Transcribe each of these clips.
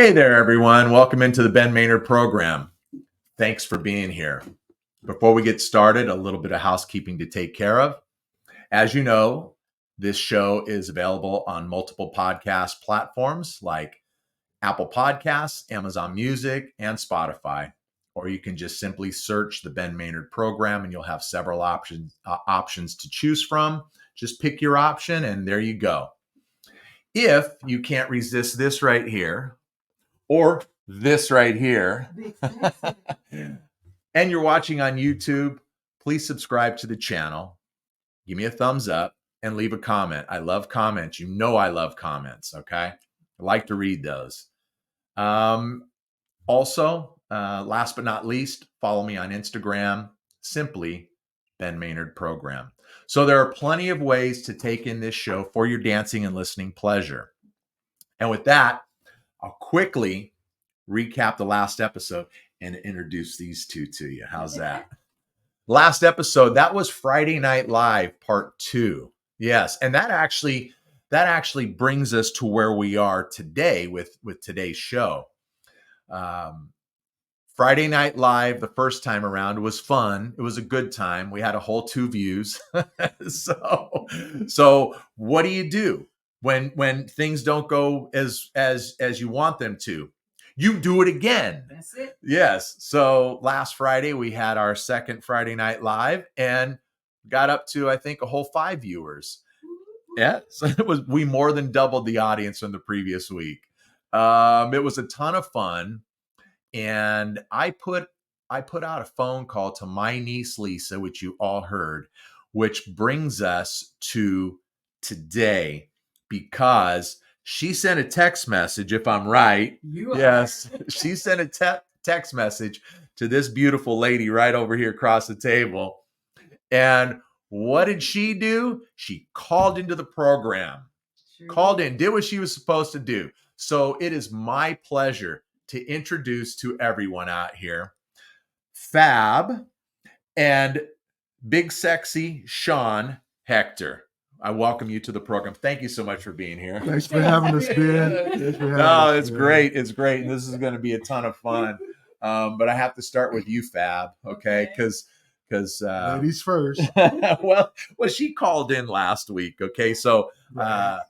Hey there, everyone. Welcome into the Ben Maynard program. Thanks for being here. Before we get started, a little bit of housekeeping to take care of. As you know, this show is available on multiple podcast platforms like Apple Podcasts, Amazon Music, and Spotify. Or you can just simply search the Ben Maynard program and you'll have several options to choose from. Just pick your option and there you go. If you can't resist this right here, or this right here, and you're watching on YouTube, please subscribe to the channel. Give me a thumbs up and leave a comment. I love comments. You know I love comments, okay? I like to read those. Also, last but not least, follow me on Instagram, simply Ben Maynard Program. So there are plenty of ways to take in this show for your dancing and listening pleasure. And with that, I'll quickly recap the last episode and introduce these two to you. How's that? Last episode, that was Friday Night Live Part 2. Yes, and that actually brings us to where we are today with today's show. Friday Night Live, the first time around, was fun. It was a good time. We had a whole 2 views. So what do? When things don't go as you want them to? You do it again. That's it. Yes. So last Friday we had our second Friday Night Live and got up to, I think, a whole 5 viewers. Yes. We more than doubled the audience from the previous week. It was a ton of fun. And I put out a phone call to my niece Lisa, which you all heard, which brings us to today, because she sent a text message, if I'm right. You are. Yes, she sent a text message to this beautiful lady right over here across the table. And what did she do? She called into the program, called in, did what she was supposed to do. So it is my pleasure to introduce to everyone out here Fab and Big Sexy Sean Hector. I welcome you to the program. Thank you so much for being here. Thanks for having us, Ben. No, it's great. It's great. And this is going to be a ton of fun. But I have to start with you, Fab, okay? Because ladies first. well, she called in last week, okay? So how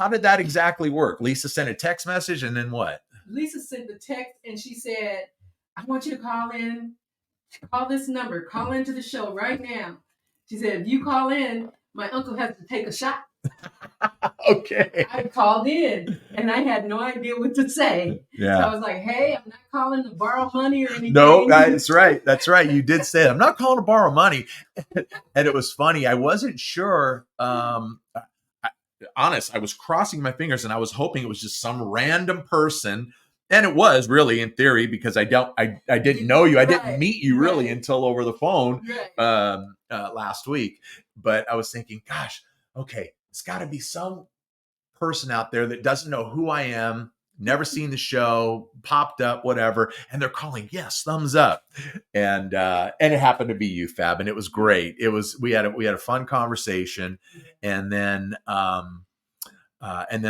did that exactly work? Lisa sent a text message and then what? Lisa sent the text and she said, I want you to call in, call this number, call into the show right now. She said, if you call in, my uncle has to take a shot. Okay. I called in and I had no idea what to say. Yeah. So I was like, hey, I'm not calling to borrow money or anything. No, that's right. That's right. You did say that. I'm not calling to borrow money. And it was funny. I wasn't sure. Honest, I was crossing my fingers and I was hoping it was just some random person. And it was really, in theory, because I didn't know you. I didn't meet you really until over the phone last week. But I was thinking, gosh, okay, it's got to be some person out there that doesn't know who I am, never seen the show, popped up, whatever, and they're calling, yes, thumbs up. And it happened to be you, Fab, and it was great. We had a fun conversation, and then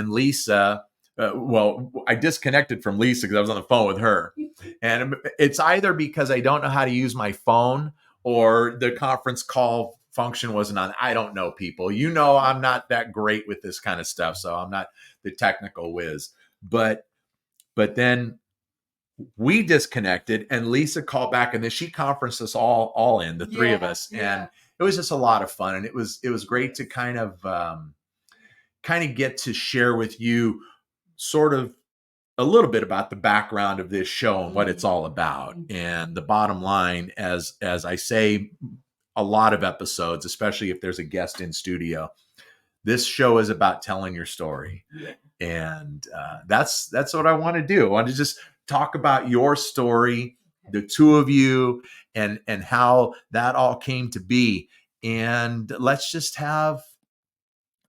Lisa. I disconnected from Lisa because I was on the phone with her. And it's either because I don't know how to use my phone or the conference call function wasn't on. I don't know, people. You know, I'm not that great with this kind of stuff, so I'm not the technical whiz. But then we disconnected and Lisa called back and then she conferenced us all in, the three of us. And it was just a lot of fun. And it was great to kind of get to share with you sort of a little bit about the background of this show and what it's all about. And the bottom line, as I say, a lot of episodes, especially if there's a guest in studio, this show is about telling your story. And that's what I want to do. I want to just talk about your story, the two of you, and how that all came to be. And let's just have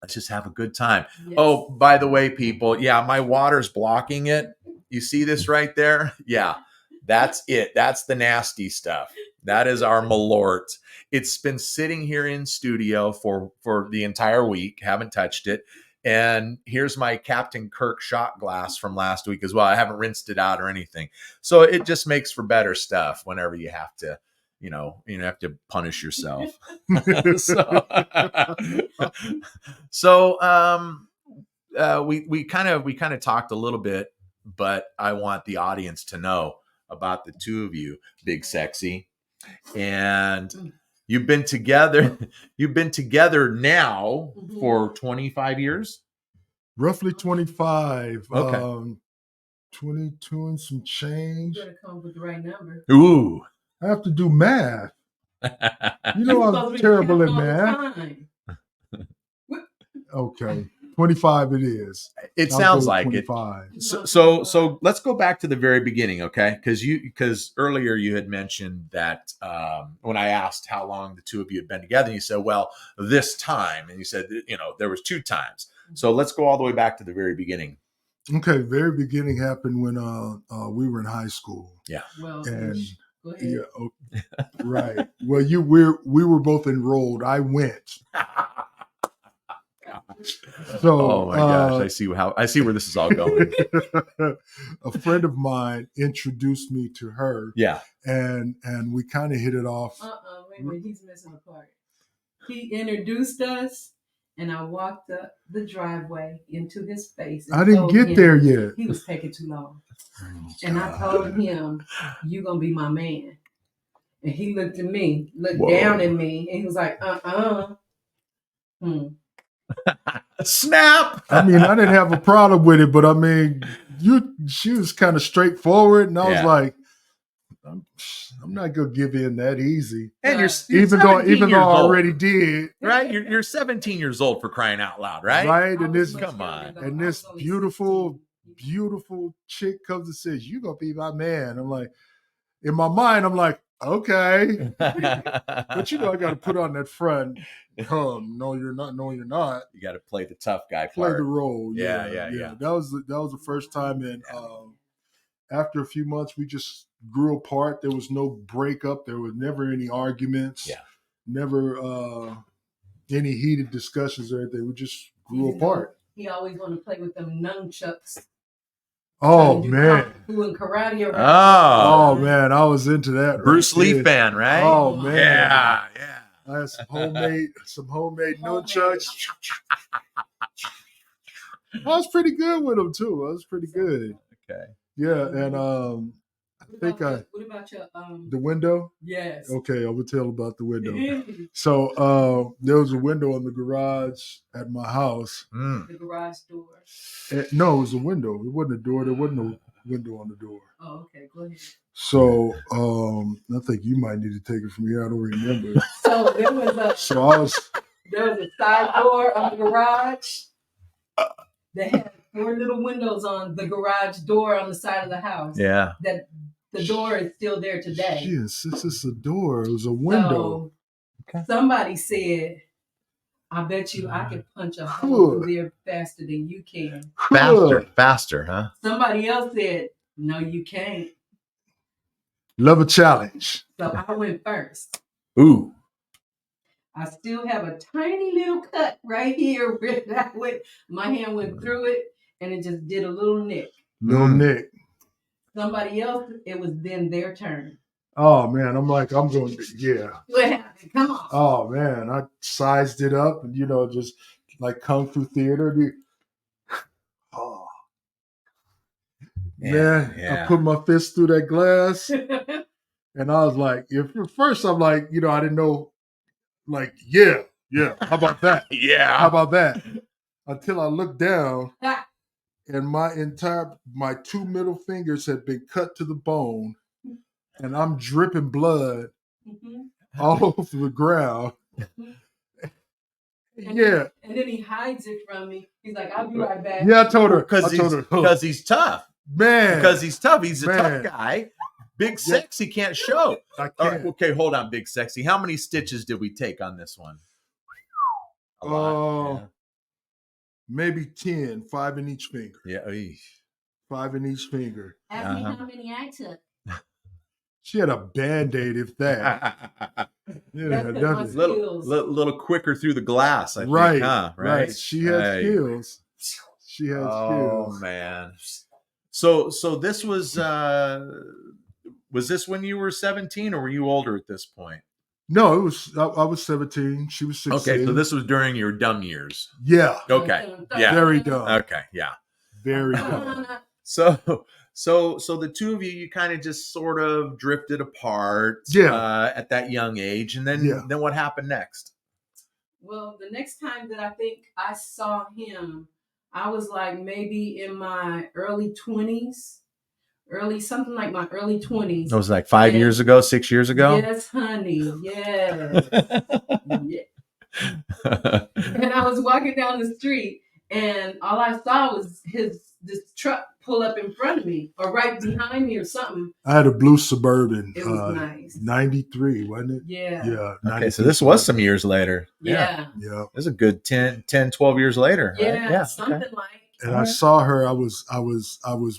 a good time. Yes. Oh, by the way, people, my water's blocking it. You see this right there? Yeah, that's it. That's the nasty stuff. That is our Malort. It's been sitting here in studio for the entire week. Haven't touched it. And here's my Captain Kirk shot glass from last week as well. I haven't rinsed it out or anything. So it just makes for better stuff whenever you have to, you have to punish yourself. We kind of talked a little bit, but I want the audience to know about the two of you, Big Sexy. And you've been together now for 25 years? Roughly 25. Okay. 22 and some change. You better come with the right number. Ooh. I have to do math. You know I'm terrible at math. Okay. 25 it is. It sounds like 25. It. So let's go back to the very beginning, okay? Because earlier you had mentioned that when I asked how long the two of you had been together, you said, well, this time, and you said, there was 2 times. So let's go all the way back to the very beginning. Okay, very beginning happened when we were in high school. Yeah. Well, and go ahead. yeah, okay, right. Well, we were both enrolled. I went. So, oh my gosh, I see where this is all going. A friend of mine introduced me to her. Yeah. And we kind of hit it off. Wait a minute, he's missing a part. He introduced us, and I walked up the driveway into his face. I didn't get there yet. He was taking too long. And I told him, "You gonna be my man." And he looked at me, looked down at me, and he was like, Snap. I mean, I didn't have a problem with it, but I mean, she was kind of straightforward, and I was like, I'm not gonna give in that easy. And you're even though I already did. Right? You're 17 years old, for crying out loud, right? Right. And this beautiful chick comes and says, "You gonna be my man." I'm like, in my mind, I'm like, okay. But I gotta put on that front. No, you're not. No, you're not. You got to play the tough guy part. Play the role. Yeah. That was the first time, and after a few months, we just grew apart. There was no breakup. There was never any arguments. Yeah. Never any heated discussions or anything. We just grew apart. He always wanted to play with them nunchucks. Oh man! Kung fu and karate. Oh man! I was into that. Bruce Lee fan, right? Oh man! Yeah. I had some homemade nunchucks. I was pretty good with them too. I was pretty good. Okay. Yeah, and what about your the window? Yes. Okay, I will tell about the window. So there was a window in the garage at my house. The garage door. No, it was a window. It wasn't a door. There wasn't no window on the door. Oh, okay. Go ahead. So I think you might need to take it from here. I don't remember. So there was a side door on the garage that had 4 little windows on the garage door on the side of the house. Yeah. That the door is still there today. Yes, this is a door. It was a window. So somebody said, "I bet you I can punch a hole through there faster than you can." Faster, huh? Somebody else said, "No, you can't." Love a challenge. So I went first. Ooh. I still have a tiny little cut right here where my hand went through it, and it just did a little nick. Little nick. Somebody else, it was then their turn. Oh man, I'm going to, yeah. What happened? Come on. Oh man, I sized it up and just like Kung Fu theater. Oh. Man, I put my fist through that glass and I was like, at first I'm like, I didn't know, like, yeah, how about that? Yeah. How about that? Until I looked down and my 2 middle fingers had been cut to the bone and I'm dripping blood all over the ground. And yeah. And then he hides it from me. He's like, "I'll be right back." Yeah, I told her. Because he's tough. Man. Because he's tough. He's a tough guy. Big Sexy can't show. I can't. Right, okay, hold on, Big Sexy. How many stitches did we take on this one? A lot. Maybe 10, 5 in each finger. Yeah. 5 in each finger. Ask me how many I took. She had a Band-Aid, if that. Yeah, That's nothing. my skills. little quicker through the glass, I Right, think, huh? Right. She had skills. She had Oh skills. man. So this was this when you were 17 or were you older at this point? No, it was. I was 17. She was 16. Okay, so this was during your dumb years. Yeah. Okay. Yeah. Very dumb. Okay. Yeah. Very dumb. So the two of you kind of just sort of drifted apart. Yeah. At that young age, and then what happened next? Well, the next time that I think I saw him, I was like maybe in my early 20s. Something like my early 20s. It was like 5 years ago, 6 years ago. Yes, honey. Yes. Yeah. And I was walking down the street, and all I saw was this truck pull up in front of me, or right behind me, or something. I had a blue Suburban. It was nice. 93, wasn't it? Yeah. Yeah. Okay, so this was some years later. Yeah. Yeah. It was a good 10, 12 years later. Yeah. Right? Yeah. Something okay. like. And I saw her. I was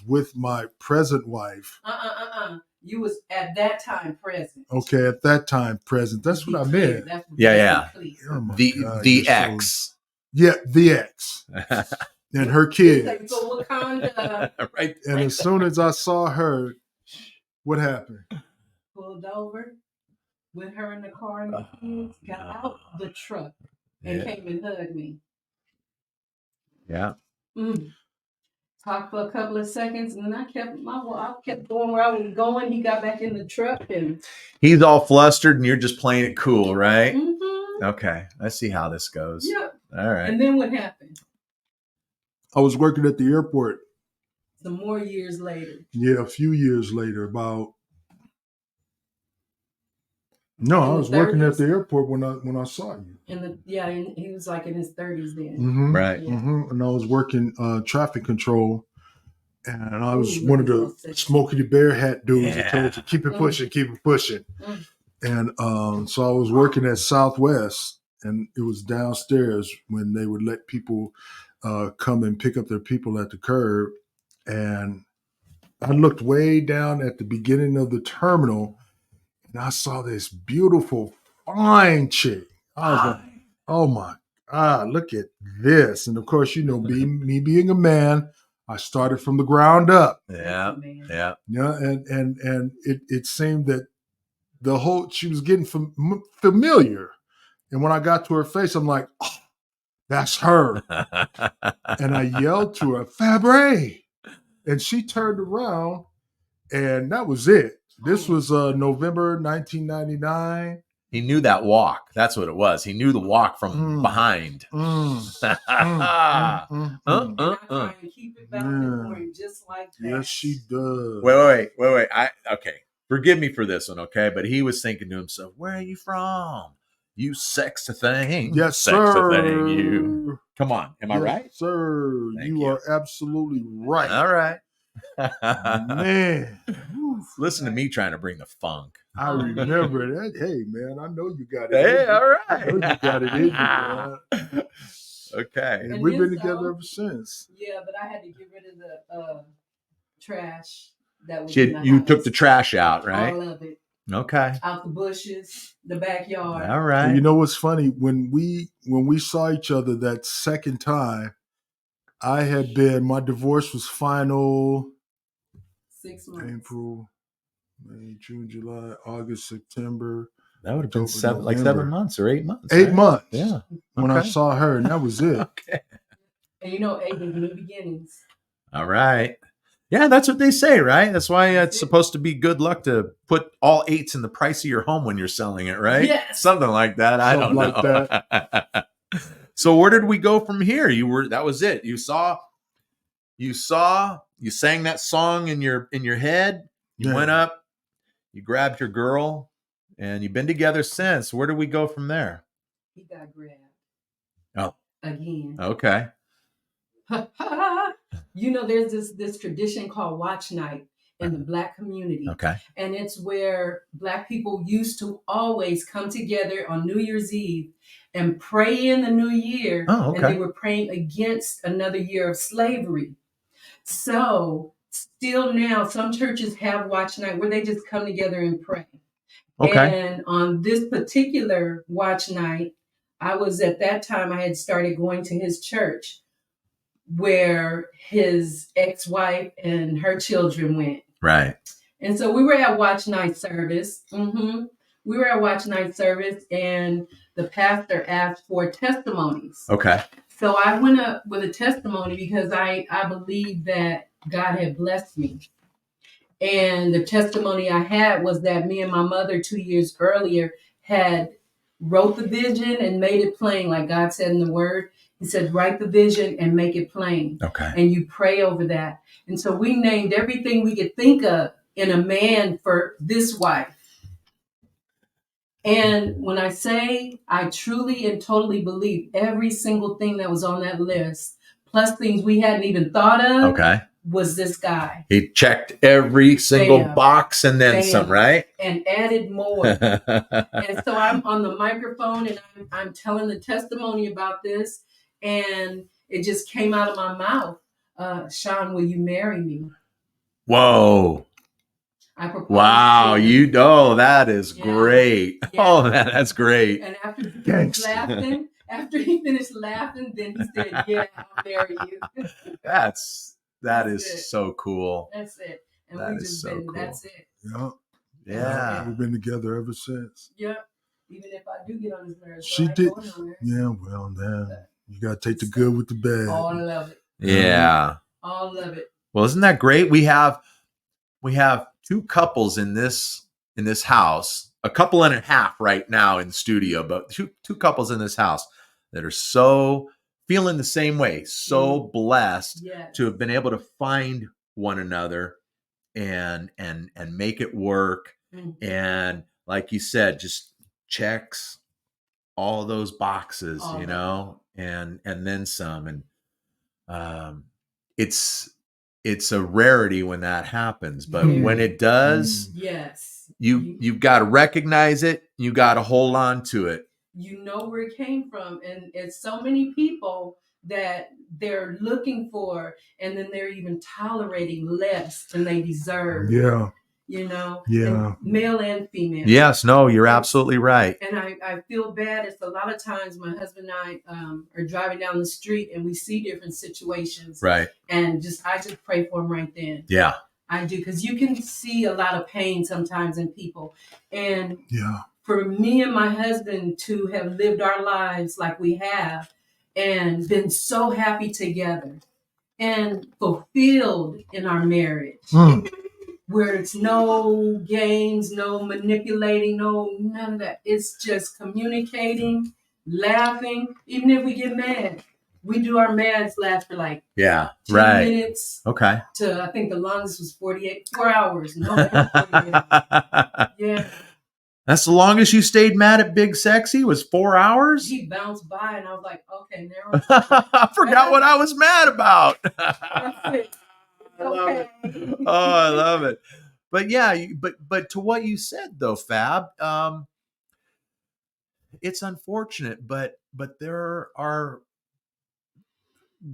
with my present wife. You was at that time present. Okay, at that time present. That's what I meant. Yeah. Oh the ex. Yeah, the ex. And her kids. Right. And as soon as I saw her, what happened? Pulled over with her in the car, and the kids got out the truck and came and hugged me. Yeah. Talked for a couple of seconds, and then I kept going where I was going. He got back in the truck, and he's all flustered, and you're just playing it cool, right? Mm-hmm. Okay, let's see how this goes. Yep. All right. And then what happened? I was working at the airport. Some more years later. Yeah, a few years later, I was working at the airport when I saw you. He was like in his 30s then. Mm-hmm. Right. Yeah. Mm-hmm. And I was working traffic control, and I was one of the Smokey the Bear hat dudes that told you keep it pushing, keep it pushing. And so I was working at Southwest, and it was downstairs when they would let people come and pick up their people at the curb. And I looked way down at the beginning of the terminal, and I saw this beautiful, fine chick. I was like, oh my God, look at this. And of course, me being a man, I started from the ground up. Yeah. Yeah. And it seemed that she was getting familiar. And when I got to her face, I'm like, oh, that's her. And I yelled to her, Fabre. And she turned around, and that was it. This was November 1999. He knew that walk. That's what it was. He knew the walk from behind. I try and keep it balanced for him just like that. Yes, she does. Wait. Okay. Forgive me for this one, okay? But he was thinking to himself, where are you from? You sex thing. Yes, sex sir. Thing, you. Come on. Am I right? Sir. Thank you are absolutely right. All right. Man. Listen to me trying to bring the funk. I remember that. Hey, man, I know you got it. Hey, all right. I know you got it in you, man. Okay. And we've been together ever since. Yeah, but I had to get rid of the trash that was You took the trash out, right? All of it. Okay. Out the bushes, the backyard. All right. And you know what's funny? When we saw each other that second time, my divorce was final 6 months. April, May, June, July, August, September. That would have been November. 7 months or 8 months. 8 right? months. Yeah. When I saw her, and that was it. Okay. And 8 is new beginnings. All right. Yeah, that's what they say, right? That's why it's supposed to be good luck to put all 8s in the price of your home when you're selling it, right? Yes. Something like that. I don't know. Like that. So where did we go from here? That was it. You sang that song in your head. You went up, you grabbed your girl, and you've been together since. Where do we go from there? He got grabbed. Oh. Again. Okay. There's this tradition called Watch Night in the Black community. Okay. And it's where Black people used to always come together on New Year's Eve and pray in the new year. Oh, okay. And they were praying against another year of slavery. So still now, some churches have watch night where they just come together and pray. Okay. And on this particular watch night, I was at that time, I had started going to his church where his ex-wife and her children went. Right. And so we were at watch night service. We were at watch night service, and the pastor asked for testimonies. Okay. So I went up with a testimony because I believe that God had blessed me. And the testimony I had was that me and my mother 2 years earlier had wrote the vision and made it plain, like God said in the word. He said, write the vision and make it plain. Okay. And you pray over that. And so we named everything we could think of in a man for this wife. And when I say I truly and totally believe every single thing that was on that list, plus things we hadn't even thought of, was this guy. He checked every single box and then some, right? And added more. And so I'm on the microphone and I'm telling the testimony about this. And it just came out of my mouth. Sean, will you marry me? Whoa. Wow, that is great. Yeah. Oh, man, that's great. And after he finished laughing, then he said, yeah, I'll marry you. That is so cool. That's it. And that is so cool. That's it. Yeah. We've been together ever since. Yeah. Even if I do get on his marriage. She did. Yeah, well, now you got to take the good with the bad. All of it. Yeah. All of it. Well, isn't that great? We have two couples in this house, a couple and a half right now in the studio, but two couples in this house that are so feeling the same way, so blessed to have been able to find one another and make it work. Mm-hmm. And like you said, just checks all those boxes, and then some. And it's a rarity when that happens, but when it does, you've got to recognize it. You got to hold on to it. You know where it came from, and it's so many people that they're looking for, and then they're even tolerating less than they deserve. Yeah. And male and female. Yes, no, you're absolutely right. And I feel bad. It's a lot of times my husband and I are driving down the street and we see different situations. Right. And I just pray for them right then. Yeah. I do, because you can see a lot of pain sometimes in people. And for me and my husband to have lived our lives like we have and been so happy together and fulfilled in our marriage. Where it's no games, no manipulating, none of that. It's just communicating, laughing. Even if we get mad, we do our mads last for like 10 minutes. Okay. To I think the longest was 4 hours. No, 48 hours. Yeah. That's the longest you stayed mad at Big Sexy was 4 hours? He bounced by and I was like, okay, never mind. I forgot what I was mad about. That's it. I love it. Oh, I love it. But yeah, but to what you said though, Fab, it's unfortunate, but there are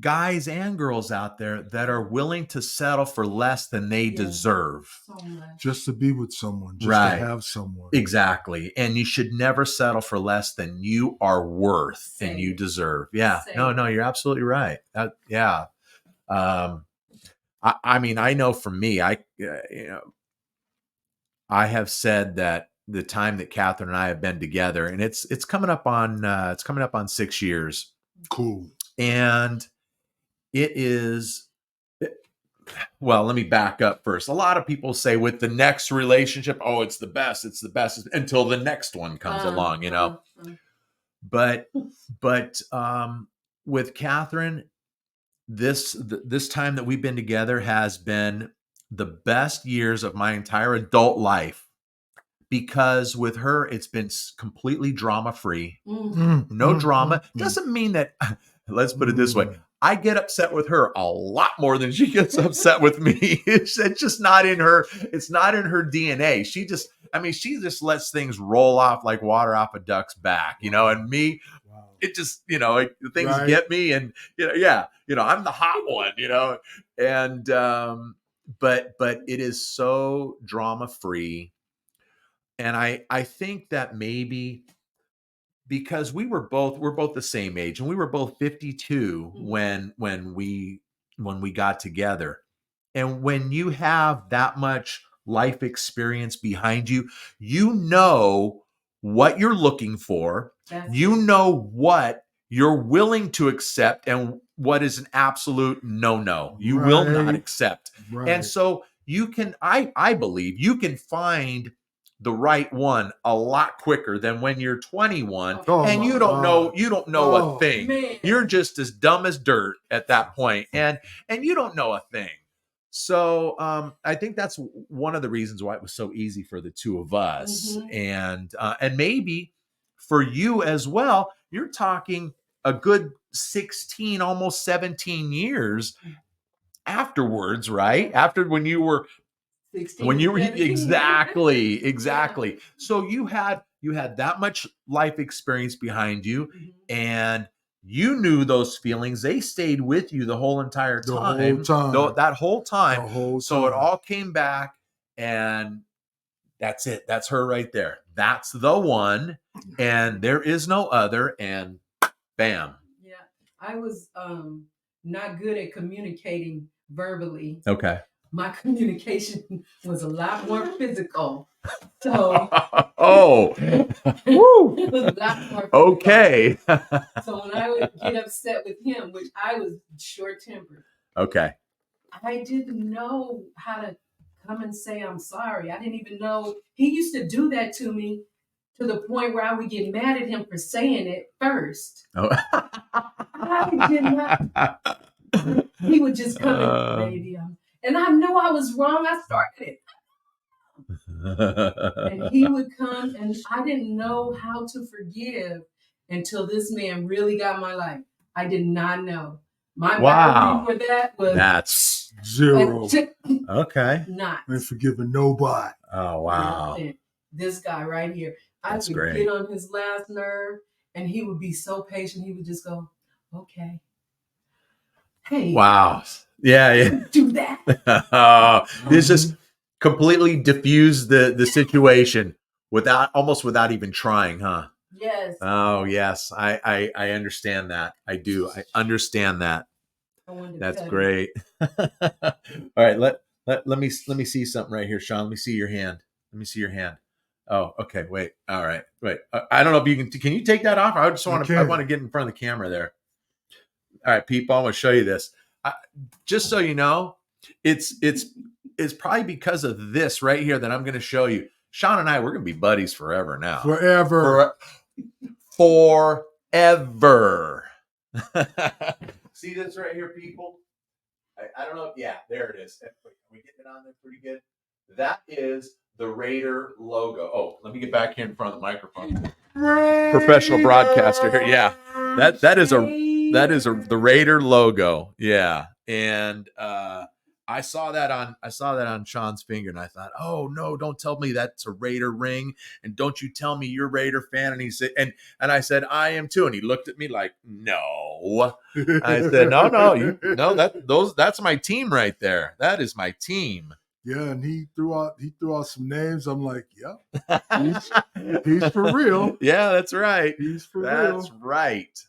guys and girls out there that are willing to settle for less than they deserve. So much. Just to be with someone, just to have someone. Exactly. And you should never settle for less than you are worth and you deserve. Yeah. No, you're absolutely right. I mean, I know for me, I have said that the time that Catherine and I have been together, and it's coming up on 6 years. Cool. And it is, well, let me back up first. A lot of people say with the next relationship, oh, it's the best until the next one comes along, But with Catherine, this time that we've been together has been the best years of my entire adult life, because with her, it's been completely drama free. No drama. Doesn't mean that, let's put it this way. I get upset with her a lot more than she gets upset with me. It's just not in her. It's not in her DNA. She just lets things roll off like water off a duck's back, and me, it just, things get me, and I'm the hot one, and but it is so drama free. And I think that maybe because we're both the same age, and we were both 52 when we got together. And when you have that much life experience behind you, you know what you're looking for. You know what you're willing to accept and what is an absolute no. You will not accept. And so you can, I believe you can find the right one a lot quicker than when you're 21 and you don't know a thing. Man. You're just as dumb as dirt at that point, and you don't know a thing. So I think that's one of the reasons why it was so easy for the two of us. And maybe for you as well. You're talking a good 16, almost 17 years afterwards, right? After when you were 16, when you were 17. exactly. Yeah. So you had that much life experience behind you, and you knew those feelings. They stayed with you the whole entire time. That whole time. So it all came back, and that's it. That's her right there. That's the one, and there is no other. And bam. Yeah, I was not good at communicating verbally. Okay. My communication was a lot more physical. So oh, Woo. It was a lot more physical. Okay. So when I would get upset with him, which I was short-tempered. Okay. I didn't know how to come and say I'm sorry. I didn't even know he used to do that to me, to the point where I would get mad at him for saying it first. Oh. I did not. He would just come in, baby. And I knew I was wrong. I started it. And he would come, and I didn't know how to forgive until this man really got my life. I did not know. My boundary for that was that's 0. Okay. Not. I ain't forgiving nobody. Oh, wow. This guy right here. That's I would great. get on his last nerve, and he would be so patient. He would just go, okay. Hey. Wow. Yeah. Do that. This just completely diffused the situation almost without even trying, huh? Yes. Oh, yes. I understand that. I do. I understand that. That's great. All right. Let me see something right here, Sean. Let me see your hand. Oh, okay. Wait. All right. Wait. I don't know if you can you take that off? I want to get in front of the camera there. All right, people, I'm going to show you this. Just so you know, it's probably because of this right here that I'm going to show you. Sean and I, we're going to be buddies forever now. Forever. See this right here, people? I don't know. Yeah, there it is. Are we getting it on there pretty good? That is the Raider logo. Oh, let me get back here in front of the microphone. Professional broadcaster here. Yeah, that is the Raider logo. Yeah, and I saw that on Sean's finger, and I thought, oh no, don't tell me that's a Raider ring, and don't you tell me you're a Raider fan. And he said, and I said, I am too. And he looked at me like, no. I said, no, that's my team right there. That is my team. Yeah, and he threw out some names. I'm like, yep, he's for real. Yeah, that's right. He's for real. That's right.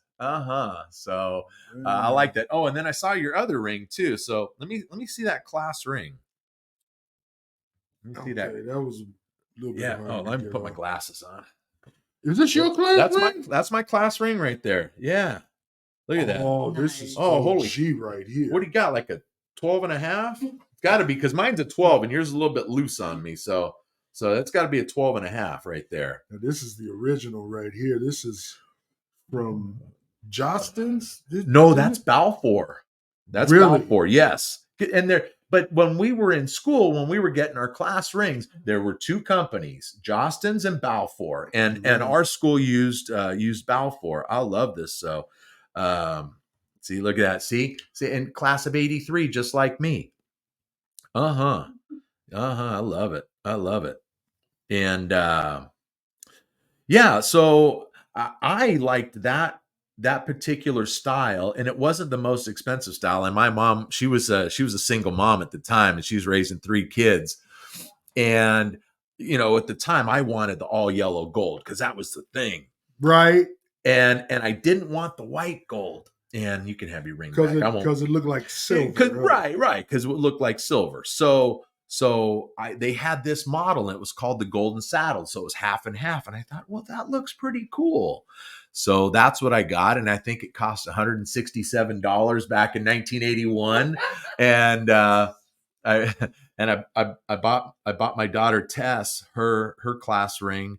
So I like that. Oh, and then I saw your other ring too. So let me see that class ring. Let me see that. That was a little bit. Yeah. Oh, let me put my glasses on. Is this your class ring? That's my class ring right there. Yeah. Look at that. Oh, this is holy G right here. What do you got? Like a 12 and a half? It's got to be, because mine's a 12 and yours is a little bit loose on me. So it's got to be a 12 and a half right there. Now, this is the original right here. This is from Jostens? No, that's Balfour. That's really? Balfour, yes. And but when we were in school, when we were getting our class rings, there were two companies, Jostens and Balfour, and our school used Balfour. I love this. So, see, look at that. See, in class of '83, just like me. I love it. And yeah, so I liked that that particular style, and it wasn't the most expensive style. And my mom, she was a single mom at the time, and she was raising 3 kids. And at the time, I wanted the all yellow gold because that was the thing, Right. And I didn't want the white gold. And you can have your ring back. Because it looked like silver. Right. Because it would look like silver. So they had this model, and it was called the Golden Saddle. So it was half and half. And I thought, well, that looks pretty cool. So that's what I got. And I think it cost $167 back in 1981. And I bought my daughter Tess her class ring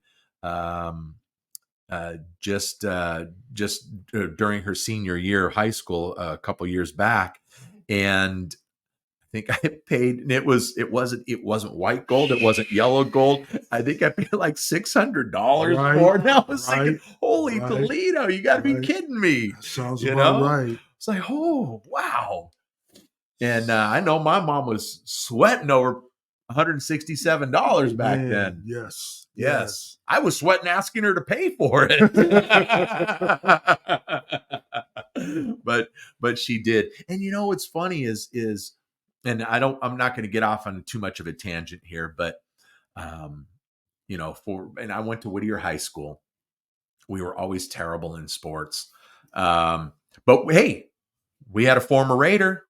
just during her senior year of high school a couple years back, and I think I paid, and it wasn't white gold, it wasn't yellow gold. I think I paid like $600 for it. And I was thinking, holy Toledo, you got to be kidding me! That sounds about right. It's like, oh wow. And I know my mom was sweating over $167 back then. Yes. I was sweating asking her to pay for it. but she did. And what's funny is and I'm not going to get off on too much of a tangent here, but and I went to Whittier High School. We were always terrible in sports. But hey, we had a former Raider,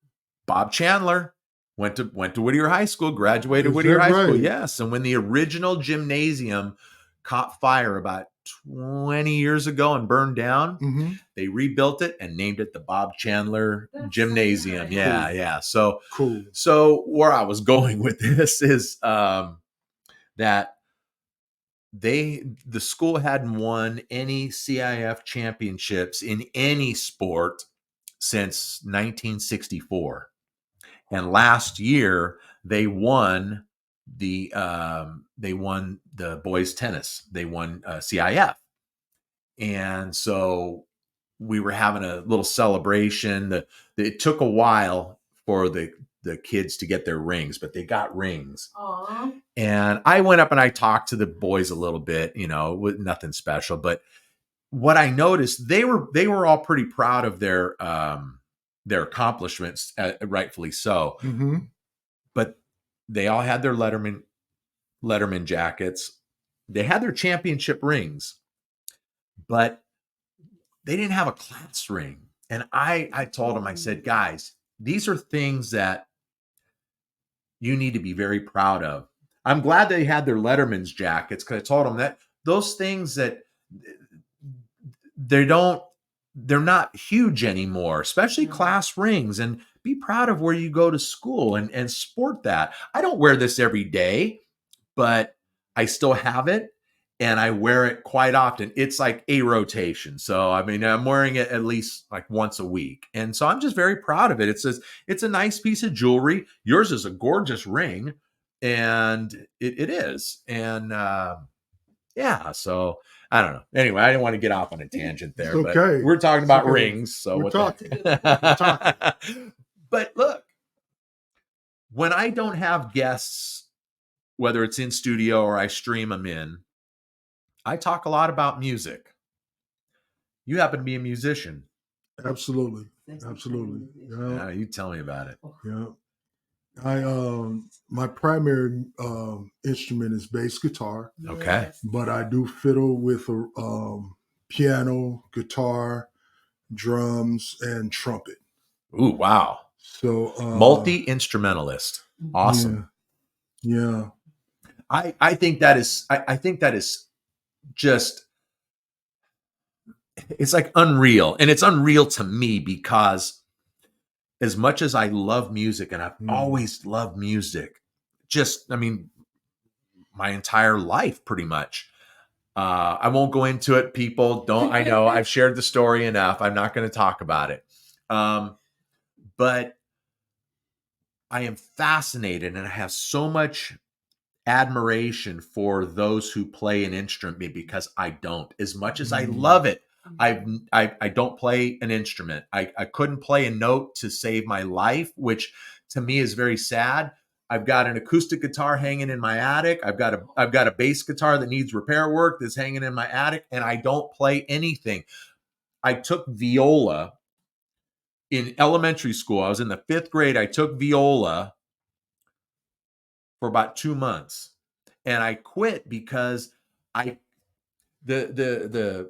Bob Chandler. Went to Whittier High School, graduated Whittier High School. Yes. And when the original gymnasium caught fire about 20 years ago and burned down, they rebuilt it and named it the Bob Chandler Gymnasium. Cool. Yeah. So cool. So where I was going with this is that the school hadn't won any CIF championships in any sport since 1964. And last year they won the boys tennis. They won CIF, and so we were having a little celebration. It took a while for the kids to get their rings, but they got rings. Aww. And I went up and I talked to the boys a little bit, with nothing special. But what I noticed, they were all pretty proud of their accomplishments, rightfully so. But they all had their Letterman jackets. They had their championship rings, but they didn't have a class ring. And I told them, I said, guys, these are things that you need to be very proud of. I'm glad they had their Letterman's jackets, because I told them that those things that they're not huge anymore, especially class rings, and be proud of where you go to school and sport that. I don't wear this every day, but I still have it and I wear it quite often. It's like a rotation. So, I'm wearing it at least like once a week. And so I'm just very proud of it. It's a nice piece of jewelry. Yours is a gorgeous ring, and it is. And yeah, so I don't know. Anyway, I didn't want to get off on a tangent there. It's okay. But we're talking about rings. So we're talking. But look, when I don't have guests, whether it's in studio or I stream them in, I talk a lot about music. You happen to be a musician. Absolutely. Yeah, you tell me about it. Yeah. My primary instrument is bass guitar. Okay. But I do fiddle with piano, guitar, drums, and trumpet. Ooh, wow. So multi-instrumentalist. Awesome. Yeah. I think that is just, it's like unreal. And it's unreal to me because as much as I love music, and I've always loved music, my entire life pretty much. I won't go into it. People don't, I know I've shared the story enough. I'm not going to talk about it. But I am fascinated, and I have so much admiration for those who play an instrument, because I don't. As much as I love it, I don't play an instrument. I couldn't play a note to save my life, which to me is very sad. I've got an acoustic guitar hanging in my attic. I've got a bass guitar that needs repair work that's hanging in my attic, and I don't play anything. I took viola in elementary school. I was in the 5th grade. I took viola for about 2 months, and I quit because I the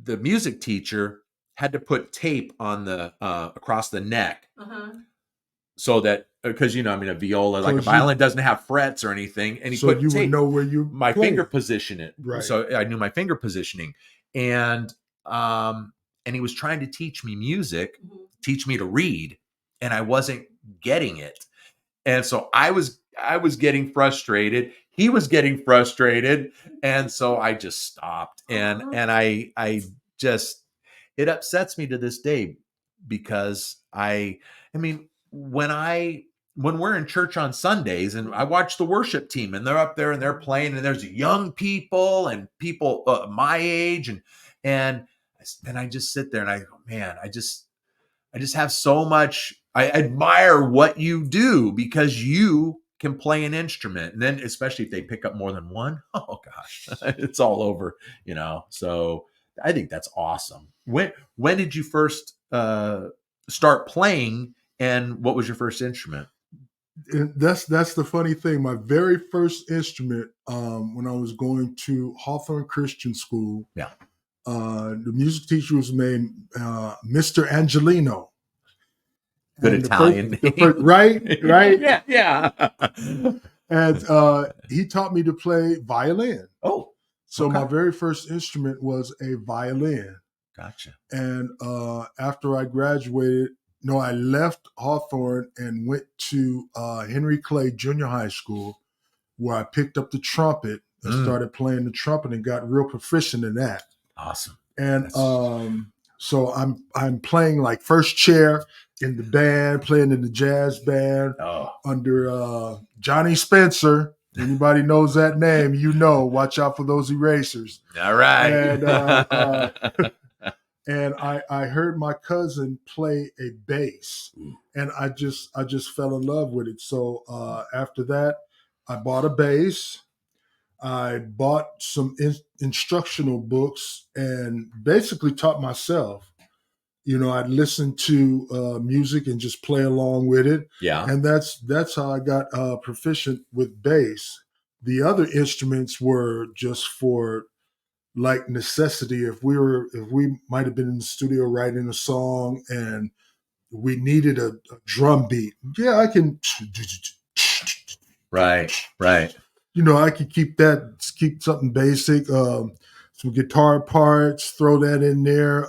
music teacher had to put tape on the across the neck, so that because a viola, like a violin, doesn't have frets or anything, and he so put you tape, would know where you my played. finger position it, Right. So I knew my finger positioning, and he was trying to teach me music, teach me to read, and I wasn't getting it, and so I was getting frustrated. He was getting frustrated, and so I just stopped, and I just, it upsets me to this day because I mean, when we're in church on Sundays and I watch the worship team and they're up there and they're playing and there's young people and people my age and I just sit there and I go, man, I just have so much. I admire what you do because you can play an instrument, and then especially if they pick up more than one, oh gosh, it's all over, So I think that's awesome. When did you first start playing, and what was your first instrument? And that's the funny thing. My very first instrument, when I was going to Hawthorne Christian School, the music teacher was named Mr. Angelino. Good and Italian name. Right? Yeah. And he taught me to play violin. Oh. So my very first instrument was a violin. Gotcha. And after I graduated, I left Hawthorne and went to Henry Clay Junior High School, where I picked up the trumpet and started playing the trumpet and got real proficient in that. Awesome. And so I'm playing like first chair in the band, playing in the jazz band under Johnny Spencer. Anybody knows that name, watch out for those erasers. All right. And I heard my cousin play a bass, and I just fell in love with it. So after that, I bought a bass. I bought some instructional books and basically taught myself. I'd listen to music and just play along with it. Yeah. And that's how I got proficient with bass. The other instruments were just for like necessity. If we might have been in the studio writing a song and we needed a drum beat, I can. Right. I could keep something basic. Some guitar parts, throw that in there.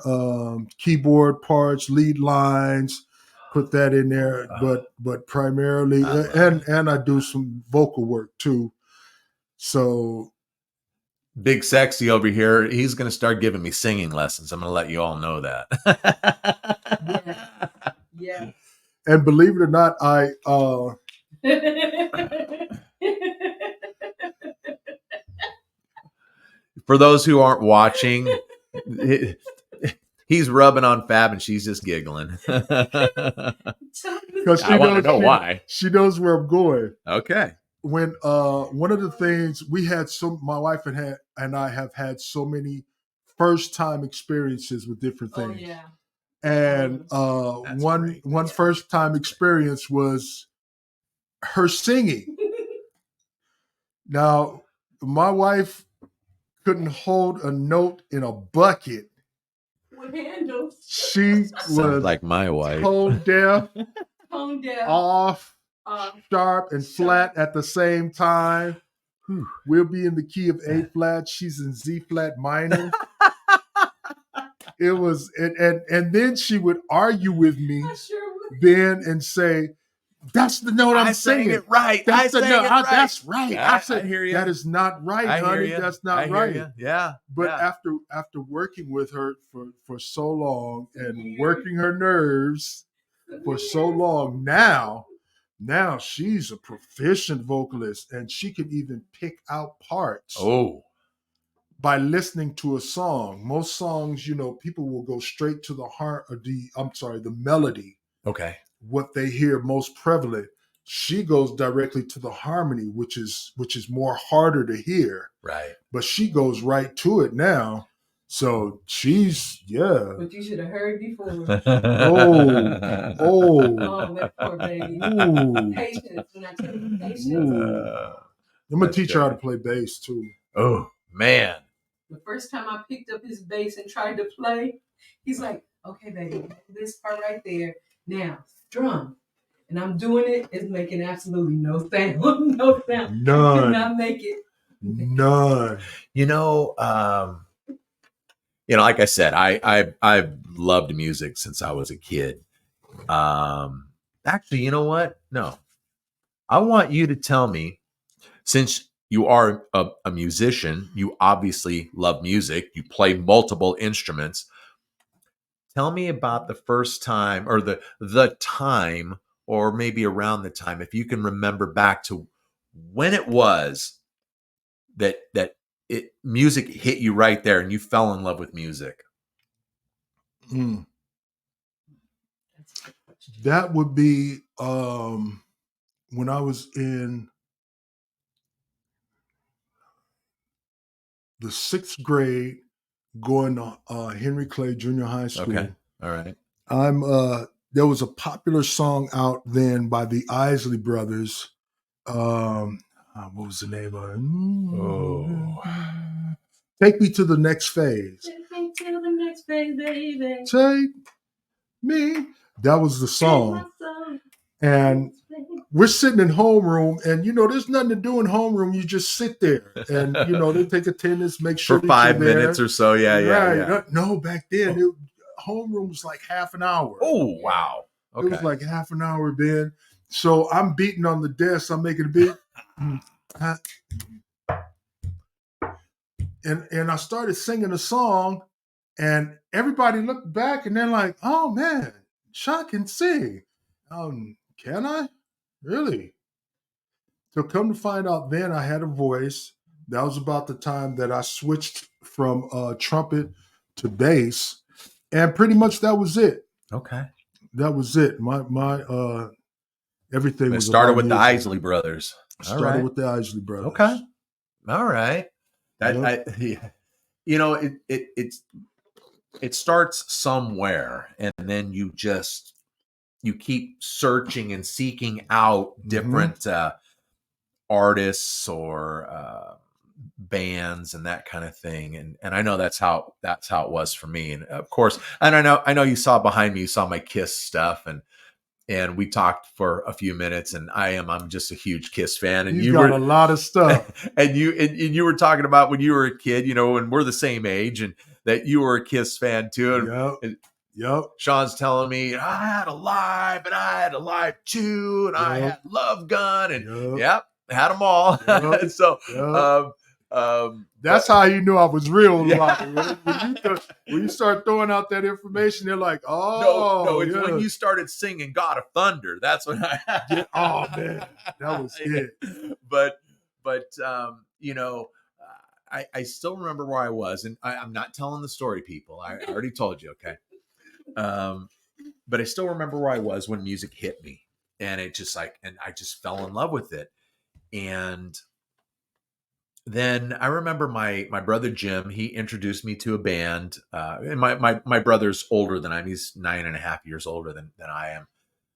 Keyboard parts, lead lines, put that in there. But primarily, and I do some vocal work too. So, Big Sexy over here, he's going to start giving me singing lessons. I'm going to let you all know that. Yeah. And believe it or not, I. For those who aren't watching, he's rubbing on Fab and she's just giggling. Because I want to know why. She knows where I'm going. Okay. When one of the things we had, my wife and I have had so many first time experiences with different things. Oh, yeah. And one first time experience was her singing. Now, my wife couldn't hold a note in a bucket. With handles. She was like my wife. Tone deaf, off, sharp, and flat at the same time. We'll be in the key of A flat. She's in Z flat minor. It was, and then she would argue with me, then and say, "That's the note I'm singing. It right. That's the note. Right. That's right." I said, hear you. "That is not right, honey. That's not right." Yeah. But after working with her for so long and working her nerves for so long, now she's a proficient vocalist and she can even pick out parts. By listening to a song. Most songs, people will go straight to the heart of the melody. Okay. What they hear most prevalent. She goes directly to the harmony, which is more harder to hear. Right. But she goes right to it now. So she's, yeah. But you should have heard before. Oh, that poor baby. ooh. Patience. When I tell you patience. I'm gonna teach her how to play bass too. Oh man. The first time I picked up his bass and tried to play, he's like, "Okay, baby, this part right there. Now strum." And I'm doing it. It's making absolutely no sound. No sound. None. Could not make it. None. Like I said, I've loved music since I was a kid. Actually, you know what? No, I want you to tell me, since you are a musician, you obviously love music, you play multiple instruments. Tell me about the first time, or the time, or maybe around the time, if you can remember back to when it was that music hit you right there and you fell in love with music. That would be when I was in the 6th grade, going to Henry Clay Junior High School. Okay. All right. There was a popular song out then by the Isley Brothers. What was the name of it? Take Me to the Next Phase. Take me to the next phase, baby. Take me. That was the song. And we're sitting in homeroom, and there's nothing to do in homeroom. You just sit there, and they take attendance, make sure for 5 minutes or so. Yeah. No, back then homeroom was like half an hour. Oh wow. Okay. It was like half an hour then. So I'm beating on the desk. I'm making a beat. And I started singing a song, and everybody looked back, and they're like, "Oh man, Sean can sing. Can I? Really?" So come to find out, then I had a voice. That was about the time that I switched from trumpet to bass, and pretty much that was it. Okay. That was it. My everything. It was started with music. the Isley Brothers. Started with the Isley Brothers. Okay. All right. It starts somewhere, and then you keep searching and seeking out different artists or bands and that kind of thing. And I know that's how it was for me. And of course, and I know you saw behind me, you saw my Kiss stuff, and we talked for a few minutes, and I'm just a huge Kiss fan. And you got a lot of stuff. And you were talking about when you were a kid, and we're the same age, and that you were a Kiss fan too. Yep. Sean's telling me I had a live, and I had a live 2, and I had Love Gun, and had them all. So that's how you knew I was real. Yeah. When you start throwing out that information, they're like, "Oh, no!" It's when you started singing "God of Thunder." That's when oh man, that was it. But I still remember where I was, and I'm not telling the story, people. I already told you, okay. But I still remember where I was when music hit me, and it just and I just fell in love with it. And then I remember my brother Jim, he introduced me to a band. And my brother's older than I am. He's 9.5 years older than I am.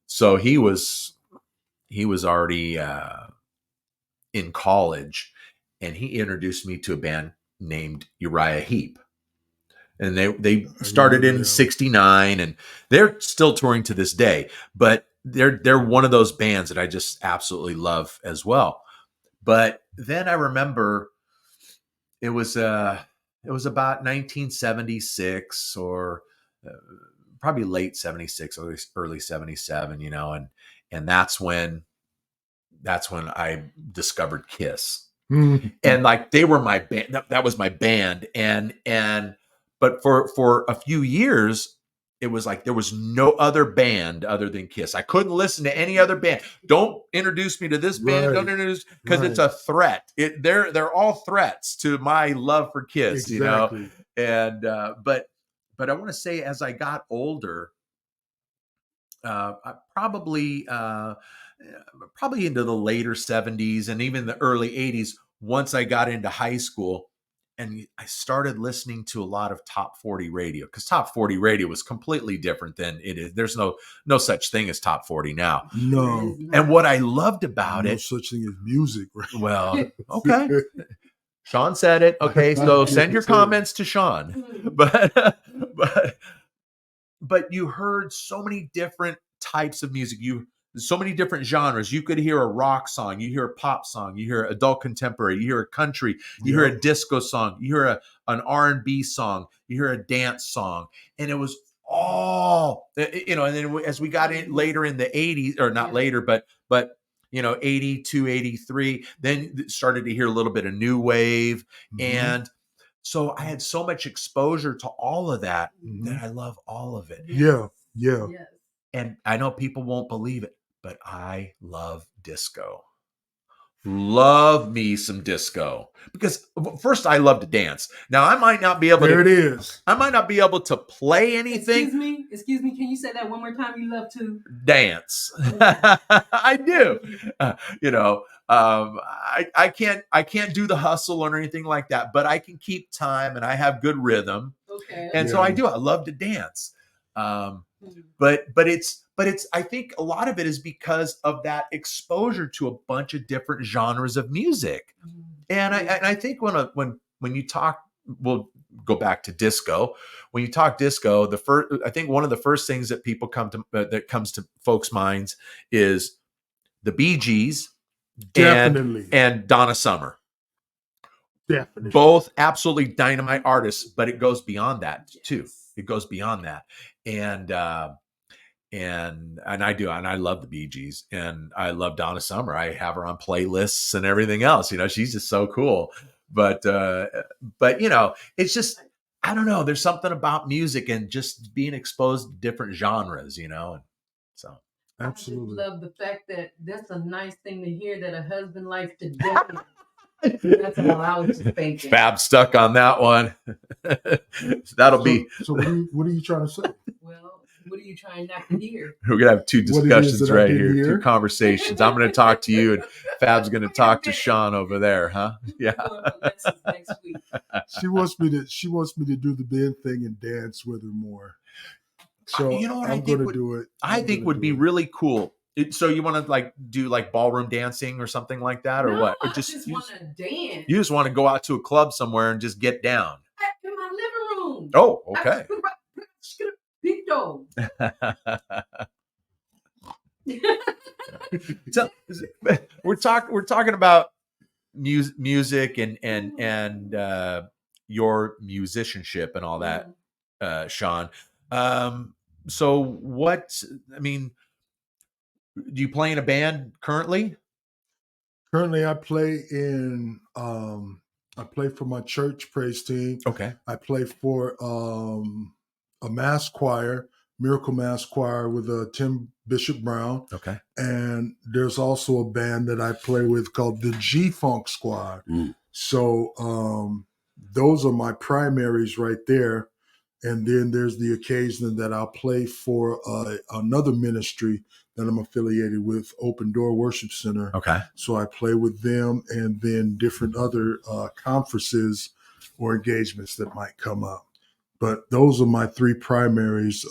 So he was already in college, and he introduced me to a band named Uriah Heep. And they started in 1969, and they're still touring to this day. But they're one of those bands that I just absolutely love as well. But then I remember it was about 1976 or probably late 76 or early 77, and that's when I discovered Kiss. And they were my band. That was my band. But for a few years, it was like there was no other band other than Kiss. I couldn't listen to any other band. Don't introduce me to this band. Don't introduce, because it's a threat. They're all threats to my love for Kiss, exactly. And but I want to say, as I got older, probably into the later 70s and even the early 80s, once I got into high school, and I started listening to a lot of top 40 radio, because top 40 radio was completely different than it is. There's no such thing as top 40 now. No. And what I loved about No it, such thing as music, right? well, okay. Sean said it. Okay, so send your comments to Sean. But you heard so many different types of music. So many different genres. You could hear a rock song, you hear a pop song, you hear adult contemporary, you hear a country, you hear a disco song, you hear an R&B song, you hear a dance song, and it was all, and then as we got in later in the 80s, or not later, but 82, 83, then started to hear a little bit of new wave. And so I had so much exposure to all of that that I love all of it. Yeah. And I know people won't believe it, but I love disco. Love me some disco, because first I love to dance. Now I might not be able There it is. I might not be able to play anything. Excuse me. Can you say that one more time? You love to dance. I do. I can't do the hustle or anything like that, but I can keep time and I have good rhythm. Okay. And so I do. I love to dance. But it's I think a lot of it is because of that exposure to a bunch of different genres of music. And I think when you talk, we'll go back to disco. When you talk disco, I think one of the first things that people that comes to folks' minds is the Bee Gees, definitely, and Donna Summer. Definitely, both absolutely dynamite artists, but it goes beyond that too. It goes beyond that, and I do, and I love the Bee Gees, and I love Donna Summer. I have her on playlists and everything else. She's just so cool. But it's just, I don't know. There's something about music and just being exposed to different genres, and so. Absolutely. I love the fact that that's a nice thing to hear, that a husband likes to dance. That's all I was just thinking. Fab stuck on that one. That'll be. So what are you trying to say? Well, what are you trying not to hear? We're gonna have two discussions right here, two conversations. I'm gonna talk to you, and Fab's gonna talk to Sean over there, huh? Yeah. Next week. She wants me to do the band thing and dance with her more. So I'm going to do it. I think would be really cool. So you want to do ballroom dancing or something like that, or what? Or I just want to dance. You just want to go out to a club somewhere and just get down. In my living room. Oh, okay. Big dog. So we're talking about music and your musicianship and all that, Sean. So do you play in a band currently? Currently, I play I play for my church praise team. Okay. I play for a mass choir, Miracle Mass Choir with Tim Bishop Brown. Okay. And there's also a band that I play with called the G-Funk Squad. So those are my primaries right there. And then there's the occasion that I'll play for another ministry that I'm affiliated with, Open Door Worship Center. Okay. So I play with them, and then different other conferences or engagements that might come up. But those are my three primaries: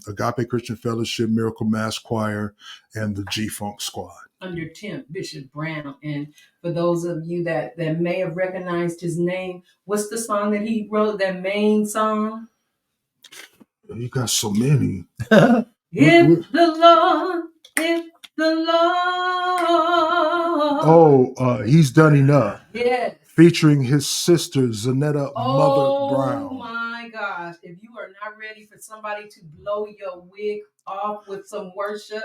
Agape Christian Fellowship, Miracle Mass Choir, and the G-Funk Squad. Under Tim Bishop Brown. And for those of you that may have recognized his name, what's the song that he wrote, that main song? You got so many. If the Lord. Oh, He's Done Enough. Yes. Featuring his sister, Zanetta Mother Brown. Oh my gosh. If you are not ready for somebody to blow your wig off with some worship,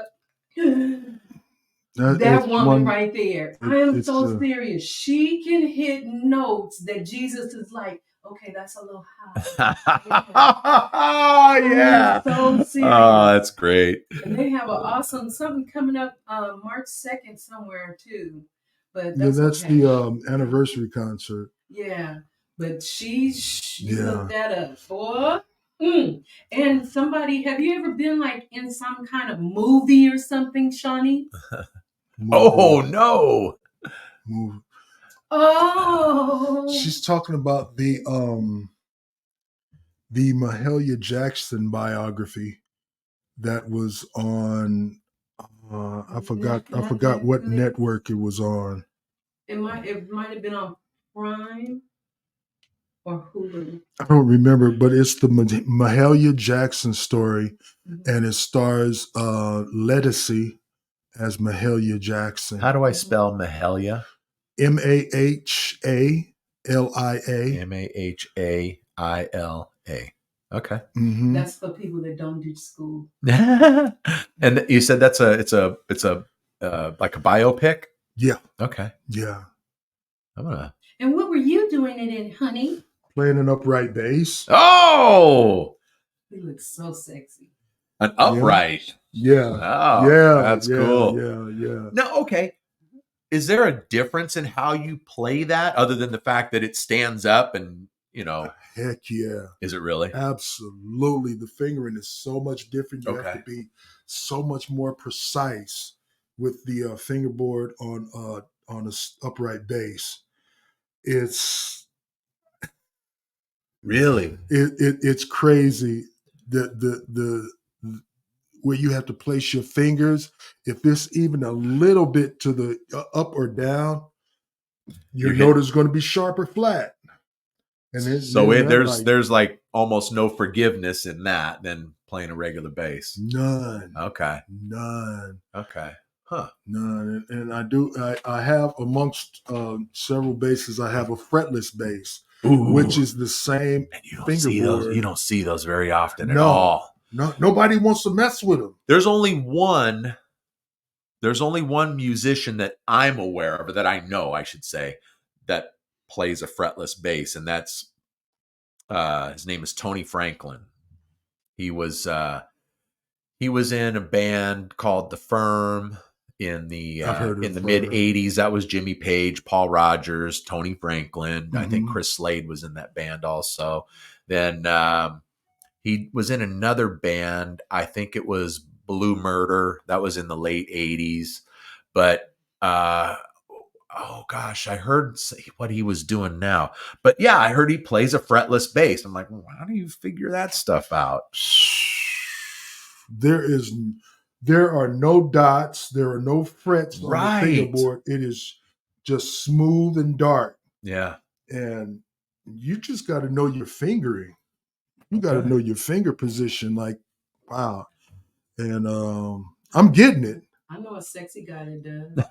that woman right there. I am so serious. She can hit notes that Jesus is like, okay, that's a little high. Yeah. So serious. Oh, that's great. And they have an awesome something coming up March 2nd somewhere too. But that's the anniversary concert. Yeah. But she looked that up, boy. And somebody, have you ever been in some kind of movie or something, Shawnee? Oh no. Movie. Oh, She's talking about the Mahalia Jackson biography that was on. I forgot what network it was on. It might have been on Prime or Hulu. I don't remember, but it's the Mahalia Jackson story, and it stars Ledisi as Mahalia Jackson. How do I spell Mahalia? Mahalia. Mahalia. Okay. Mm-hmm. That's for people that don't do school. And you said it's a like a biopic? Yeah. Okay. Yeah. I'm gonna. And what were you doing it in, honey? Playing an upright bass. Oh, He looks so sexy. an upright. Yeah. Oh, Yeah. that's yeah, cool. Yeah. No, okay. Is there a difference in how you play that other than the fact that it stands up and, Heck yeah. is it really? Absolutely. The fingering is so much different. You have Okay. to be so much more precise with the fingerboard on a upright bass. It's Really? it's crazy. The where you have to place your fingers. If there's even a little bit to the up or down, your note is going to be sharp or flat. And there's like almost no forgiveness in that than playing a regular bass. None. Okay. None. Okay. Huh. None. And I have amongst several basses, I have a fretless bass, which is the same fingerboard. You don't see those very often at all. No, nobody wants to mess with them. There's only one musician that I'm aware of, or that I know, I should say, that plays a fretless bass, and that's his name is Tony Franklin. He was in a band called The Firm in the mid '80s. That was Jimmy Page, Paul Rogers, Tony Franklin. I think Chris Slade was in that band also. Then he was in another band. I think it was Blue Murder. That was in the late '80s. But oh gosh, I heard what he was doing now. But yeah, I heard he plays a fretless bass. I'm like, well, how do you figure that stuff out? There are no dots. There are no frets on the fingerboard. It is just smooth and dark. Yeah. And you just got to know your fingering. You got to know your finger position. Like, wow. And I'm getting it. I know a sexy guy that does.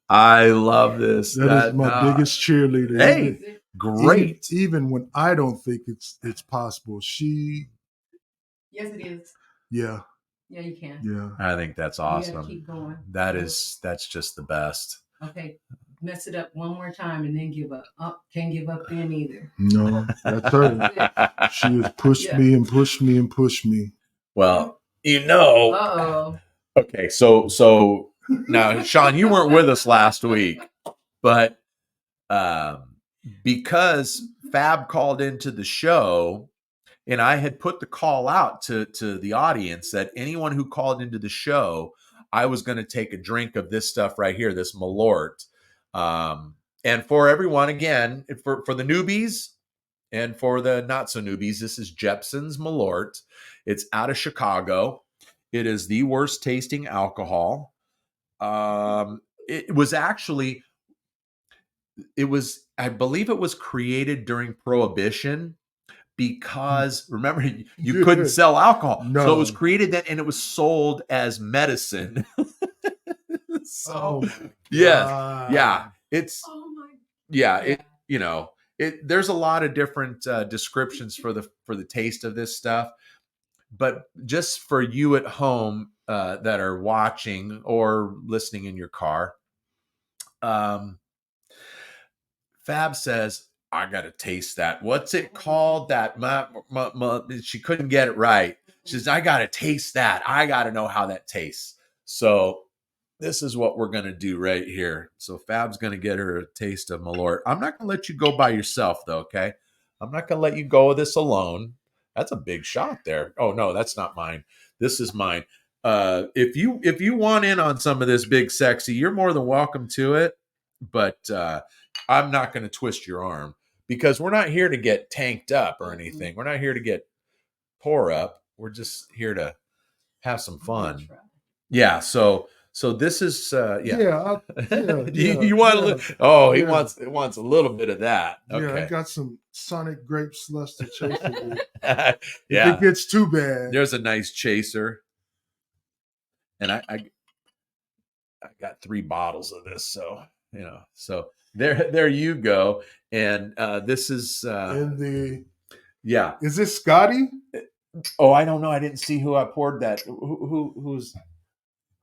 I love this. That is my biggest cheerleader. Hey, great. Even when I don't think it's possible, Yes, it is. Yeah. Yeah, you can. Yeah. I think that's awesome. You keep going. That's just the best. Okay. Mess it up one more time and then give up. Can't give up then either. No, that's her. She has pushed me and pushed me and pushed me. Well, Uh-oh. Okay, so now, Sean, you weren't with us last week, but because Fab called into the show, and I had put the call out to the audience that anyone who called into the show, I was going to take a drink of this stuff right here, this Malort. And for everyone, again, for the newbies and for the not so newbies, this is Jepson's Malort. It's out of Chicago. It is the worst tasting alcohol. It was, I believe it was created during Prohibition because, remember, you couldn't sell alcohol. No. So it was created then, and it was sold as medicine. Yeah. It's, there's a lot of different descriptions for the taste of this stuff. But just for you at home that are watching or listening in your car, Fab says, I got to taste that. What's it called? That she couldn't get it right. She says, I got to taste that. I got to know how that tastes. So this is what we're going to do right here. So Fab's going to get her a taste of Malort. I'm not going to let you go by yourself, though, okay? I'm not going to let you go with this alone. That's a big shot there. Oh, no, that's not mine. This is mine. if you want in on some of this big sexy, you're more than welcome to it. But I'm not going to twist your arm because we're not here to get tanked up or anything. We're not here to get tore up. We're just here to have some fun. Yeah. So this is Yeah. you want to? Oh, he wants a little bit of that. Okay. Yeah, I got some Sonic grape slush to chase it with. Yeah. If it gets too bad, there's a nice chaser, and I got 3 bottles of this, so so there you go. And this is in the yeah. Is this Scotty? Oh, I don't know. I didn't see who I poured that. Who's?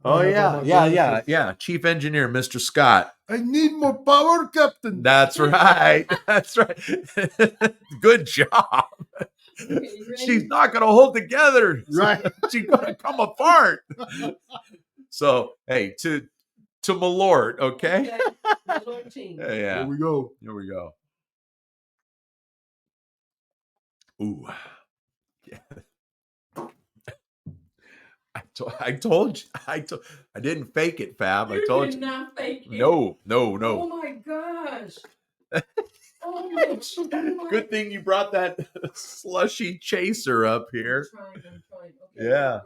Oh yeah. Chief engineer, Mr. Scott. I need more power, Captain. That's right. That's right. Good job. She's not going to hold together. Right. She's going to come apart. So, hey, to Malort, okay? Malort team. Yeah. Here we go. Here we go. Ooh. Yeah. I told you. I didn't fake it, Fab. I told you. Did not fake it. No. Oh my gosh. Oh my. Good thing you brought that slushy chaser up here. I'm trying. Okay, Yeah.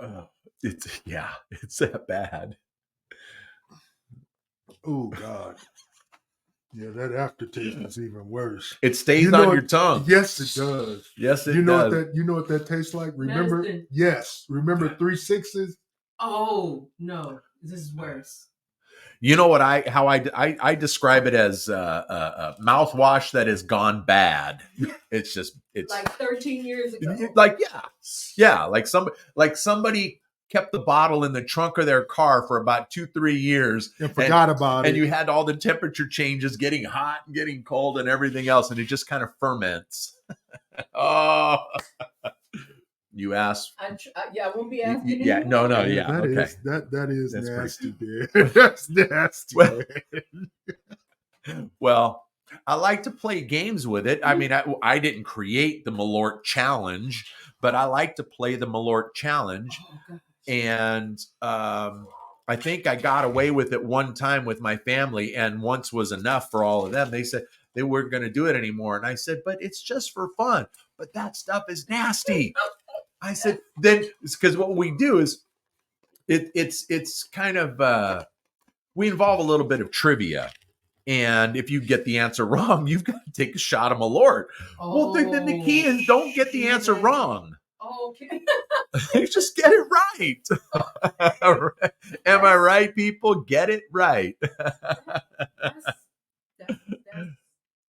Wait. It's that bad. Oh God. Yeah, that aftertaste is even worse. It stays on your tongue. Yes, it does. Yes, it does. does. You know what that tastes like? Remember? Medicine. Yes. Remember 3 6s? Oh no, this is worse. You know what I describe it as a mouthwash that has gone bad. It's like 13 years ago. Like like somebody kept the bottle in the trunk of their car for about 2-3 years and forgot about it. And you had all the temperature changes, getting hot and getting cold and everything else, and it just kind of ferments. Oh. You asked. I won't be asking. Yeah, no, yeah. That okay. That is That's nasty, dude. That's nasty. Well, I like to play games with it. I mean, I didn't create the Malort challenge, but I like to play the Malort challenge. Oh, and I think I got away with it one time with my family, and once was enough for all of them. They said they weren't going to do it anymore, and I said, but it's just for fun. But that stuff is nasty. I said, then because what we do is it's kind of we involve a little bit of trivia. And if you get the answer wrong, you've got to take a shot of Malort. Well, then the key is don't get the answer wrong. Okay. Just get it right. Am I right, people? Get it right.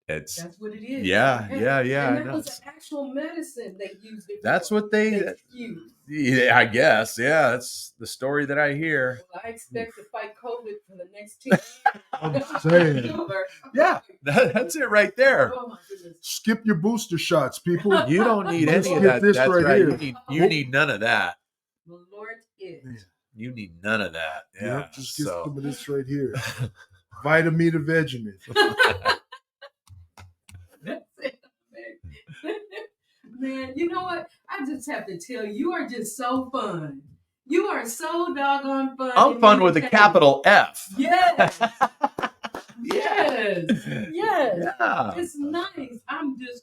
That's what it is. Yeah. And that was an actual medicine they used. That's what they used. Yeah, I guess. Yeah, that's the story that I hear. Well, I expect to fight COVID for the next 10 years. I'm saying. Yeah, that's it right there. Oh my goodness. Skip your booster shots, people. You don't need any of that. This That's right right. here. You need none of that. Malort is. You need none of that. Yeah. Yep, just get some of this right here. Vitamina Vegemin. That's it, man. You know what? I just have to tell you, you are just so fun. You are so doggone fun. I'm fun with a capital F. Yes. Yes. Yeah. It's nice. I'm just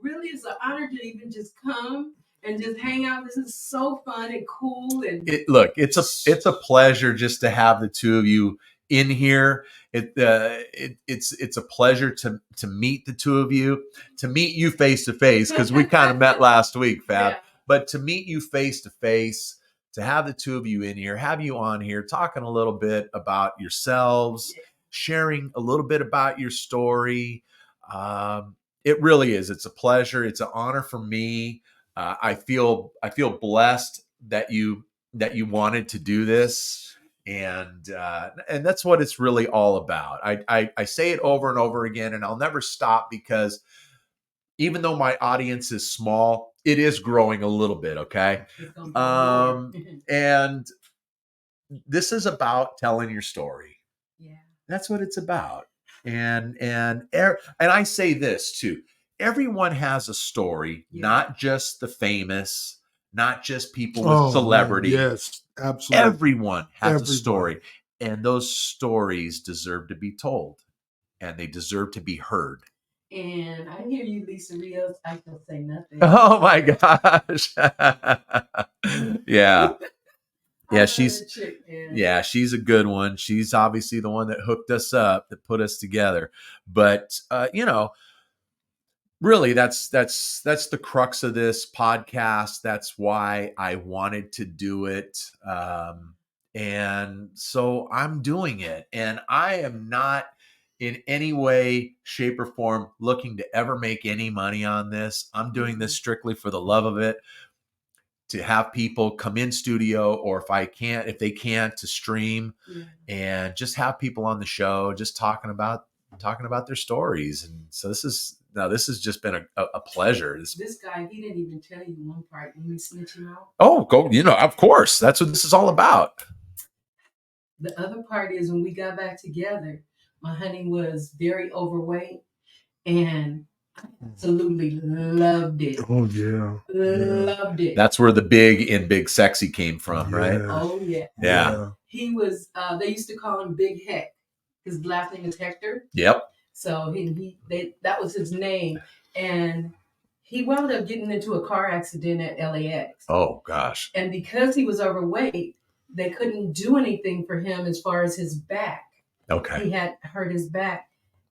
really, it's an honor to even just come and just hang out. This is so fun and cool. And Look, it's a pleasure just to have the two of you in here. It's a pleasure to meet the two of you, to meet you face to face, because we kind of met last week, Fab. Yeah. But to meet you face to face, to have the two of you in here, have you on here talking a little bit about yourselves, sharing a little bit about your story. It really is. It's a pleasure. It's an honor for me. I feel blessed that you wanted to do this. And that's what it's really all about. I say it over and over again, and I'll never stop, because even though my audience is small, it is growing a little bit. Okay. And this is about telling your story. Yeah. That's what it's about. And I say this too. Everyone has a story, not just the famous, not just people with celebrity. Man, yes, absolutely. Everyone has Everybody. a story, and those stories deserve to be told, and they deserve to be heard. And I hear you, Lisa Rios. I can say nothing. Oh my gosh. Yeah. Yeah, she's a good one. She's obviously the one that hooked us up, that put us together. But really that's the crux of this podcast. That's why I wanted to do it. And so I'm doing it. And I am not in any way, shape, or form looking to ever make any money on this. I'm doing this strictly for the love of it, to have people come in studio, or if they can't, to stream, and just have people on the show, just talking about their stories. And so this has just been a pleasure. This guy, he didn't even tell you one part when we snitch him out. Oh, go! Of course, that's what this is all about. The other part is when we got back together, my honey was very overweight, and absolutely loved it. Oh yeah, loved it. That's where the big sexy came from, right? Oh Yeah. He was. They used to call him Big Heck. His last name is Hector. Yep. So that was his name, and he wound up getting into a car accident at LAX. Oh gosh. And because he was overweight, they couldn't do anything for him as far as his back. Okay. He had hurt his back.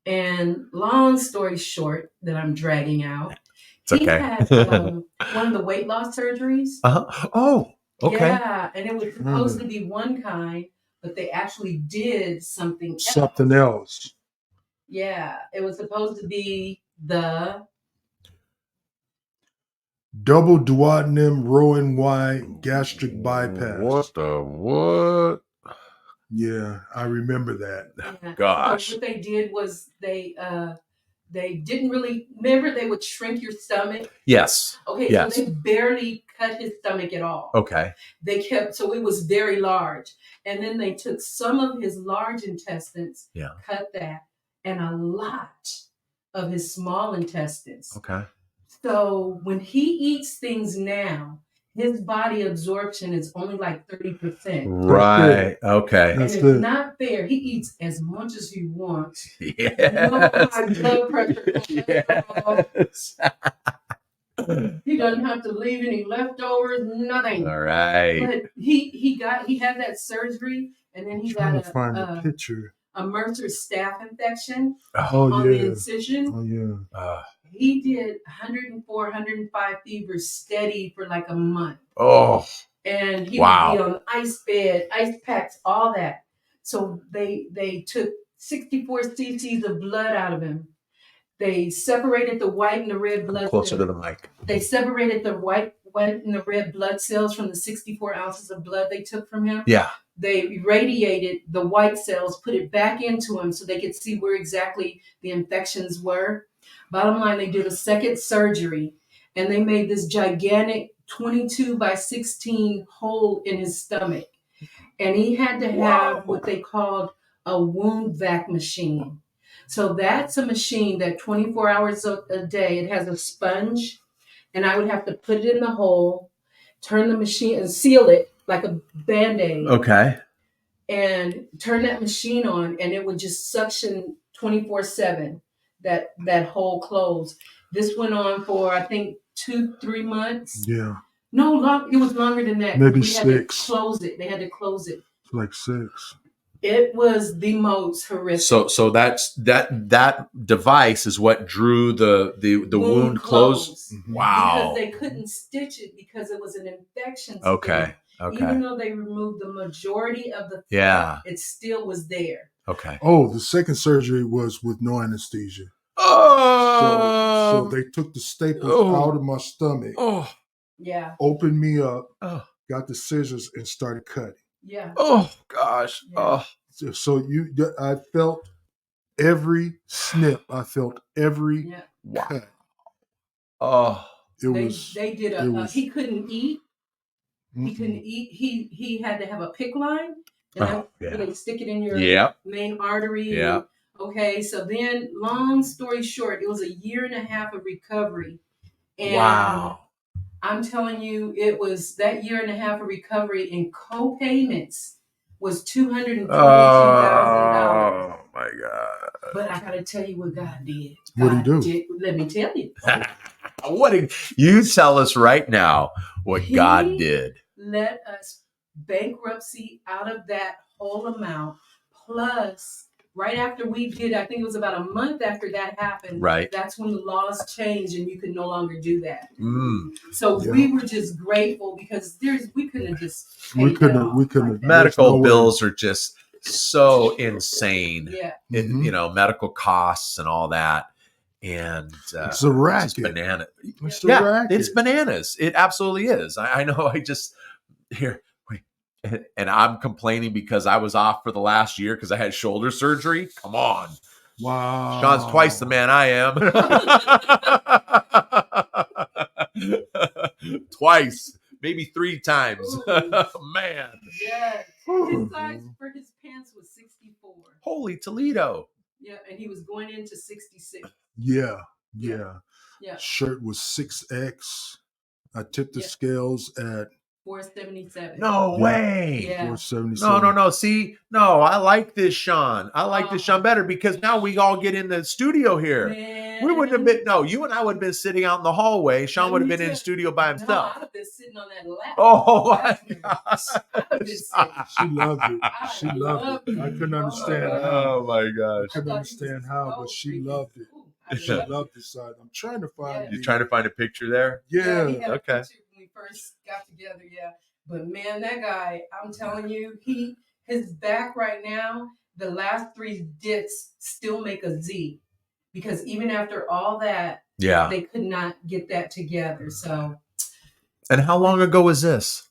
And long story short, that I'm dragging out, It's he okay. had one of the weight loss surgeries. Oh, okay. Yeah, and it was supposed to be one kind, but they actually did something else. Yeah, it was supposed to be the double duodenum Roux-en-Y gastric bypass. What? Yeah, I remember that. Yeah. Gosh. So what they did was they didn't really remember. They would shrink your stomach. Yes. Okay. Yes. So they barely cut his stomach at all. Okay. So it was very large, and then they took some of his large intestines, cut that, and a lot of his small intestines. Okay. So when he eats things now, his body absorption is only like 30%. Right. Okay. And it's not fair. He eats as much as he wants. Yes. No high blood pressure. Yes. He doesn't have to leave any leftovers, nothing. All right. But he had that surgery, and then he got a picture. A MRSA staph infection on the incision. Oh yeah. He did 104, 105 fever steady for like a month. Oh. And he would be on ice bed, ice packs, all that. So they took 64 cc's of blood out of him. They separated the white and the red blood Closer to the mic. They separated the white and the red blood cells from the 64 ounces of blood they took from him. Yeah. They irradiated the white cells, put it back into him so they could see where exactly the infections were. Bottom line, they did a second surgery, and they made this gigantic 22 by 16 hole in his stomach. And he had to have what they called a wound vac machine. So that's a machine that 24 hours a day, it has a sponge, and I would have to put it in the hole, turn the machine and seal it like a Band-Aid. Okay. And turn that machine on, and it would just suction 24/7. That hole closed. This went on for I think 2-3 months. Yeah. No, it was longer than that. Maybe we 6. Had to close it. They had to close it. Like 6. It was the most horrific. So that's that device is what drew the wound closed. Mm-hmm. Wow. Because they couldn't stitch it because it was an infection. Okay. Even though they removed the majority of the fat, it still was there. Okay. Oh, the second surgery was with no anesthesia. Oh. So they took the staples out of my stomach. Oh. Yeah. Opened me up. Got the scissors and started cutting. Yeah. Oh gosh. Yeah. Oh. So I felt every snip. I felt every cut. Oh. They did he couldn't eat. He couldn't eat. He had to have a PICC line. And they stick it in your main artery. Yeah. Okay. So then, long story short, it was a 1.5 years of recovery. And I'm telling you, it was that year and a half of recovery in co-payments was $242,000. Oh my God. But I gotta tell you what God did. What'd he do? Let me tell you. What did you tell us right now what God did? Let us bankruptcy out of that whole amount. Plus, right after we did, I think it was about a month after that happened. Right. That's when the laws changed and you could no longer do that. Mm. So we were just grateful because we couldn't have just we couldn't. Medical bills are just so insane. Yeah. You know, medical costs and all that. And it's a racket. It's bananas. It's a racket. It's bananas. It absolutely is. I know. I just here. And I'm complaining because I was off for the last year because I had shoulder surgery. Come on. Wow. Sean's twice the man I am. Twice, maybe 3 times. Man. Yes. His size for his pants was 64. Holy Toledo. Yeah, and he was going into 66. Yeah. Shirt was 6X. I tipped the scales at 477. No way. Yeah. 477. No. See, no, I like this, Sean. I like this, Sean, better because now we all get in the studio here. Man. We wouldn't have been, you and I would have been sitting out in the hallway. Sean would have been in the studio by himself. No, I'd have been sitting on that lap. Oh, my gosh. She loved it. She loved it. I couldn't understand how. Oh, my gosh. I couldn't understand how, but she loved it. She loved the side. I'm trying to find. You're trying to find a picture there? Yeah. Okay. When we first got together, But man, that guy, I'm telling you, his back right now, the last 3 discs still make a Z. Because even after all that, they could not get that together. So. And how long ago was this?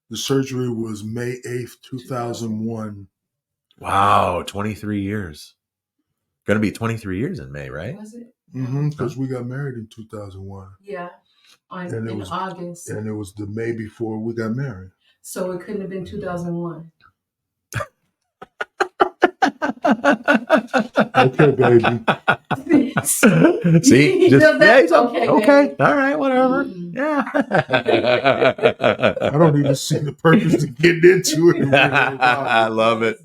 The surgery was May 8th, 2001. Wow, 23 years. Going to be 23 years in May, right? Was it? Because we got married in 2001. Yeah, in August. And it was the May before we got married. So it couldn't have been 2001. Okay, baby. See? Okay. All right, whatever. Mm-hmm. Yeah. I don't even see the purpose of getting into it. I love it.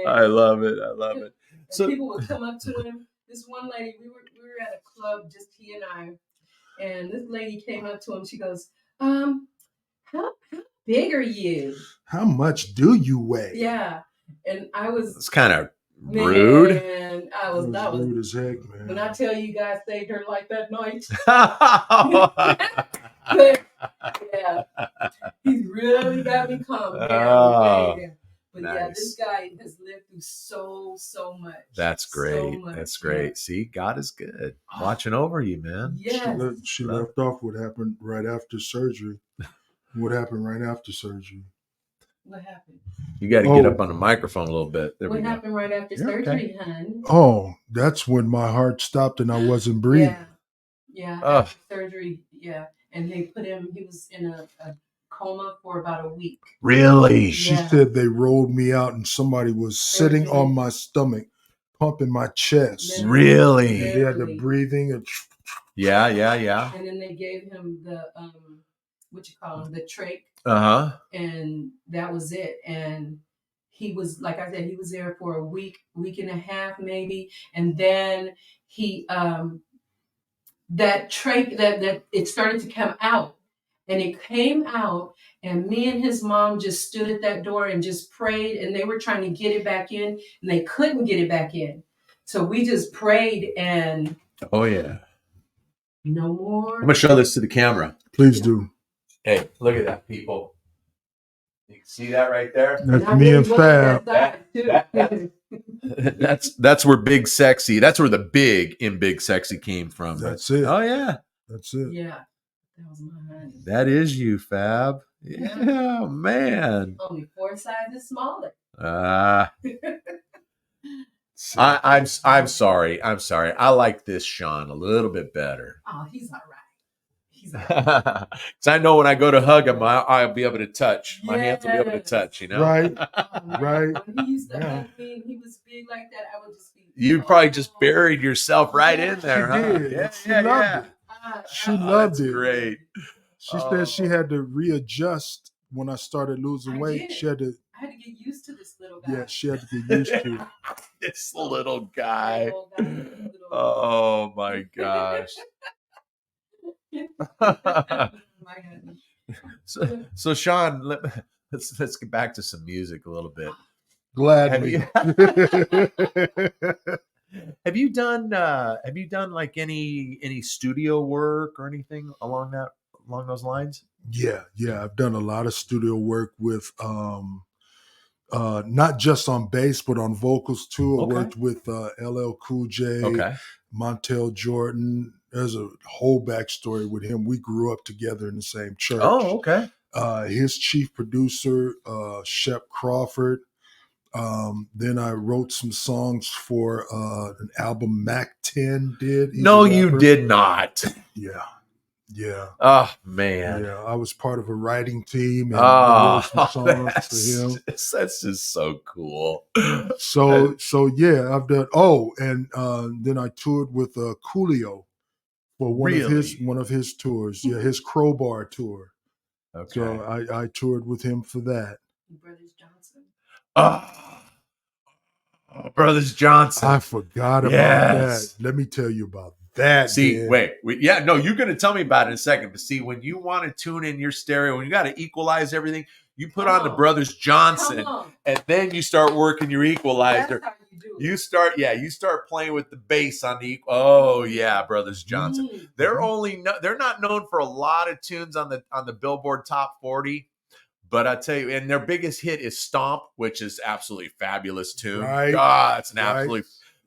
I love it. So people would come up to him. This one lady, we were at a club, just he and I, and this lady came up to him. She goes, how big are you? How much do you weigh? Yeah. And I was... It's kind of rude. And I was rude as heck, man. When I tell you guys saved her life that night. But, he's really got me calm down. But nice. This guy has lived through so much. That's great. So much. That's great. Yeah. See, God is good. Watching over you, man. Yes. She left off what happened right after surgery. What happened right after surgery? What happened? You got to get up on the microphone a little bit. What happened right after surgery, hon? Oh, that's when my heart stopped and I wasn't breathing. Yeah. After surgery, and they put him. He was in a coma for about a week. Really? She said they rolled me out and somebody was sitting on my stomach, pumping my chest. Really? And they had the breathing. And yeah. And then they gave him the the trach. And that was it. And he was, like I said, he was there for a week and a half maybe, and then he that trach that it started to come out. And it came out, and me and his mom just stood at that door and just prayed, and they were trying to get it back in, and they couldn't get it back in. So we just prayed, and no more. I'm going to show this to the camera. Please do. Hey, look at that, people. You can see that right there? That's me and Fab. That's where Big Sexy, that's where the big in Big Sexy came from. That's it. Oh, yeah. That's it. Yeah. That was my honey. That is you, Fab. Yeah, man. Only 4 sizes smaller. I'm sorry. I like this Sean a little bit better. Oh, he's all right. Because I know when I go to hug him, I'll be able to touch. My hands will be able to touch, you know? Right. Right. When he used to hug me, he was big like that. I would just be. You probably just buried yourself right in there, She huh? did. Yeah, she loved it. She loved it. Great. She said she had to readjust when I started losing I weight. did. She had to. I had to get used to this little guy. Yeah, she had to get used to it. This little guy. Little guy. Oh my gosh. Oh my goodness. So Sean, let's get back to some music a little bit. Gladly. Have you done like any studio work or anything along those lines? Yeah. I've done a lot of studio work with not just on bass but on vocals too. I Okay. worked with LL Cool J, Okay. Montel Jordan. There's a whole backstory with him. We grew up together in the same church. Oh, okay. His chief producer, Shep Crawford. Then I wrote some songs for an album Mac 10 did. He's No, a you rapper. did not. Yeah. Oh man. Yeah, I was part of a writing team and I wrote some songs for him. That's just so cool. So yeah, I've done. Oh, and then I toured with Coolio for one of his tours. Yeah, his Crowbar tour. Okay. So I toured with him for that. Brothers Johnson. Brothers Johnson. I forgot about that. Let me tell you about that. See, man. wait. You're going to tell me about it in a second. But see, when you want to tune in your stereo, when you got to equalize everything, you put on the Brothers Johnson, and then you start working your equalizer. That's how you do it. You start playing with the bass on the. Oh yeah, Brothers Johnson. Mm. They're not known for a lot of tunes on the Billboard Top 40. But I tell you, and their biggest hit is Stomp, which is absolutely fabulous tune. Right. God, it's an absolutely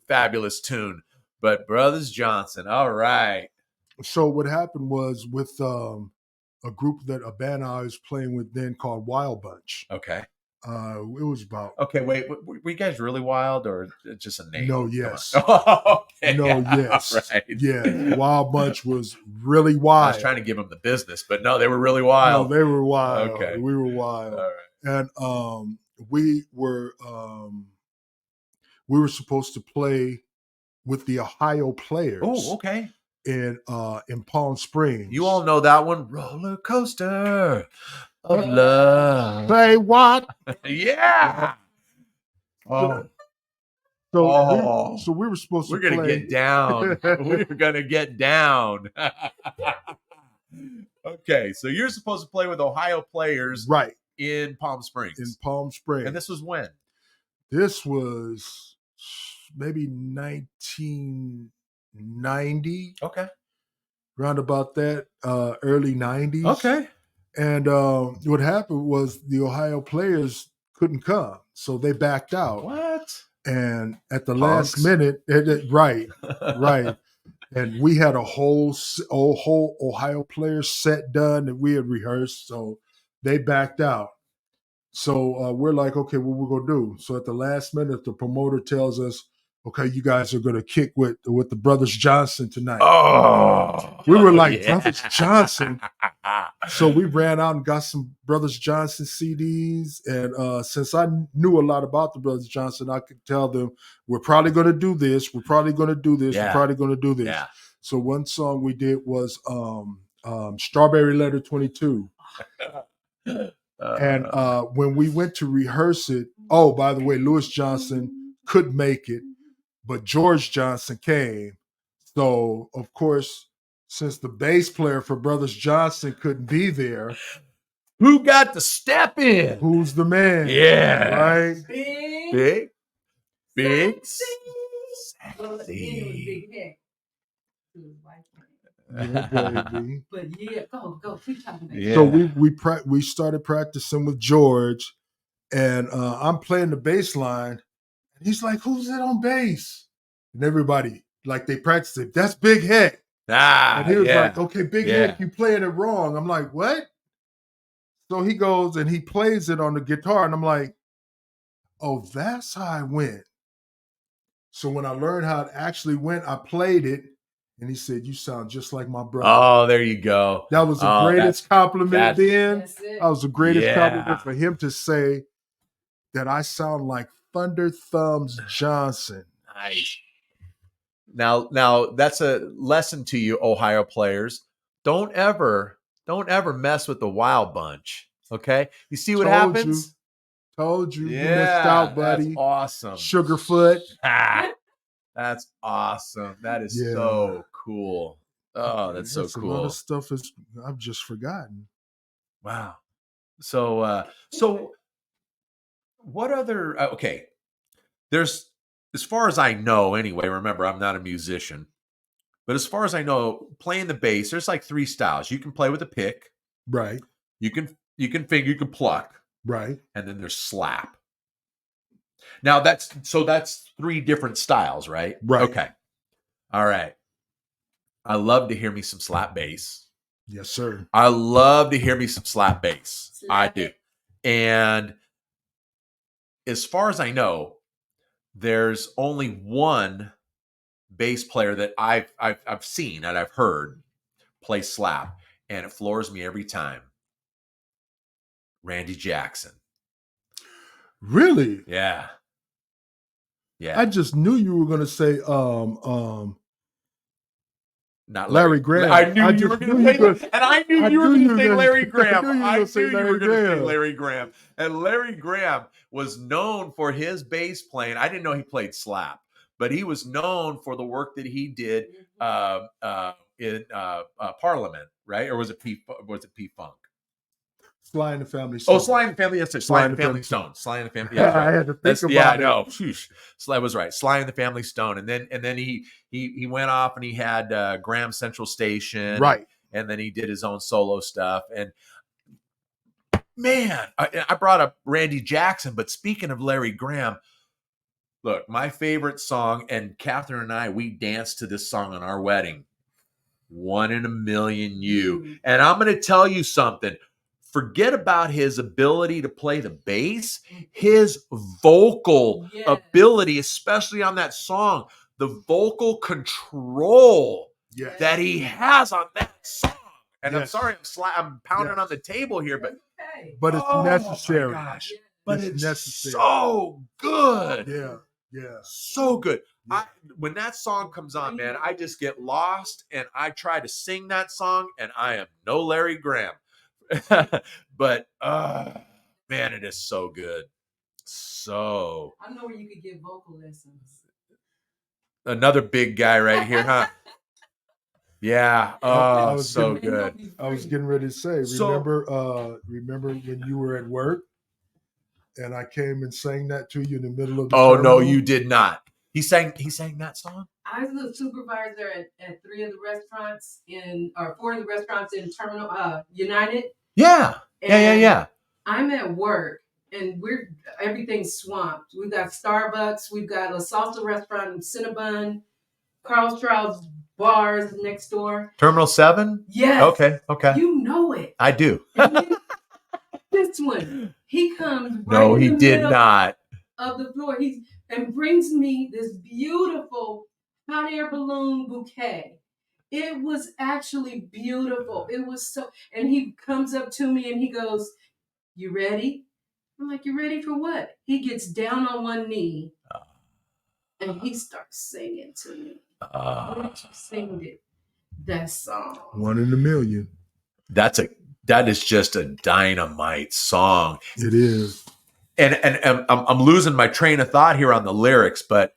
fabulous tune. But Brothers Johnson, all right. So what happened was with a band I was playing with then called Wild Bunch. Okay. It was about. Okay, wait. Were you guys really wild or just a name? No, yes. Okay. No, yes. Right. Yeah. Wild Bunch was really wild. I was trying to give them the business, but no, they were really wild. No, they were wild. Okay. We were wild. All right. And we were supposed to play with the Ohio Players. Oh, okay. In Palm Springs. You all know that one, Roller Coaster of Love. Say what? Yeah. So we were supposed to We're gonna play. get down. We're gonna get down. Okay, so you're supposed to play with Ohio Players, right, in Palm Springs. In Palm Springs. And this was when? This was maybe 1990. Okay. Round about that, early 90s. Okay. And what happened was the Ohio Players couldn't come, so they backed out. What? And at the Punks. last minute, right. And we had a whole Ohio Players set done that we had rehearsed, so they backed out. So we're like, okay, what we're gonna do? So at the last minute, the promoter tells us, okay, you guys are gonna kick with the Brothers Johnson tonight. Oh, we were like, yeah. Brothers Johnson. So we ran out and got some Brothers Johnson CDs. And since I knew a lot about the Brothers Johnson, I could tell them, we're probably gonna do this, we're probably gonna do this, we're probably gonna do this. Yeah. So one song we did was Strawberry Letter 22. And when we went to rehearse it, oh, by the way, Louis Johnson couldn't make it, but George Johnson came. So, of course, since the bass player for Brothers Johnson couldn't be there, who got to step in? Who's the man? Yeah. Right? Big. Yeah, baby. But yeah, go. Keep talking about it. Yeah. So we started practicing with George, and I'm playing the bass line, and he's like, "Who's that on bass?" And everybody, like, they practiced it. That's Big Heck. And he was like, "Okay, Big Heck, you playing it wrong." I'm like, "What?" So he goes and he plays it on the guitar, and I'm like, "Oh, that's how I went." So when I learned how it actually went, I played it. And he said, "You sound just like my brother." Oh, there you go. That was the greatest compliment then. That was the greatest compliment for him to say that I sound like Thunder Thumbs Johnson. Nice. Now that's a lesson to you, Ohio Players. Don't ever don't ever mess with the Wild Bunch. Okay, you see what Told happens? Told you. Yeah, You missed out, buddy. That's awesome. Sugarfoot. That's awesome. That is Yeah. so cool. Oh, that's so A lot cool. of stuff I've just forgotten. Wow. So what other? Okay, there's, as far as I know, anyway. Remember, I'm not a musician, but as far as I know, playing the bass, there's like 3 styles. You can play with a pick. Right. You can finger, you can pluck. Right. And then there's slap. Now that's 3 different styles, right? Right. Okay. All right. I love to hear me some slap bass. Yes, sir. I love to hear me some slap bass. I do. And as far as I know, there's only one bass player that I've seen and I've heard play slap, and it floors me every time. Randy Jackson. Really? Yeah. Yeah. I just knew you were going to say Not Larry Graham. I knew you were going to say that. And I knew you were going to say Larry Graham. I knew you were going to say Larry Graham. And Larry Graham was known for his bass playing. I didn't know he played slap, but he was known for the work that he did in Parliament, right? Or was it P Funk? Sly and the Family Stone. Oh, Sly and the Family. Yes, Sly and the Family Stone. Sly and the Family. Yeah, right. I had to think about it. No, Sly was right. Sly and the Family Stone, and then he went off and he had Graham Central Station, right? And then he did his own solo stuff. And man, I brought up Randy Jackson, but speaking of Larry Graham, look, my favorite song, and Catherine and I, we danced to this song on our wedding. One in a Million You. And I'm going to tell you something. Forget about his ability to play the bass, his vocal ability, especially on that song, the vocal control that he has on that song. And I'm sorry, I'm pounding on the table here, but it's necessary. My gosh, but it's necessary. So good. Yeah. So good. When that song comes on, man, I just get lost and I try to sing that song, and I am no Larry Graham. But man, it is so good. So I know where you could get vocal lessons. Another big guy right here, huh? Yeah. Oh, so good. I was getting ready to say, remember when you were at work and I came and sang that to you in the middle of the terminal? No, you did not. He sang that song? I was the supervisor at 4 of the restaurants in Terminal United. Yeah. Yeah. I'm at work and everything's swamped. We've got Starbucks, we've got a salsa restaurant in Cinnabon, Carl Strauss bars next door. Terminal 7? Yes. Okay. You know it. I do. This one, he comes no, he did not. Of the floor. And brings me this beautiful hot air balloon bouquet. It was actually beautiful. It was so, and he comes up to me and he goes, "You ready?" I'm like, "You ready for what?" He gets down on one knee and he starts singing to me. Sing it. That song. One in a Million. That is just a dynamite song. It is. And I'm losing my train of thought here on the lyrics, but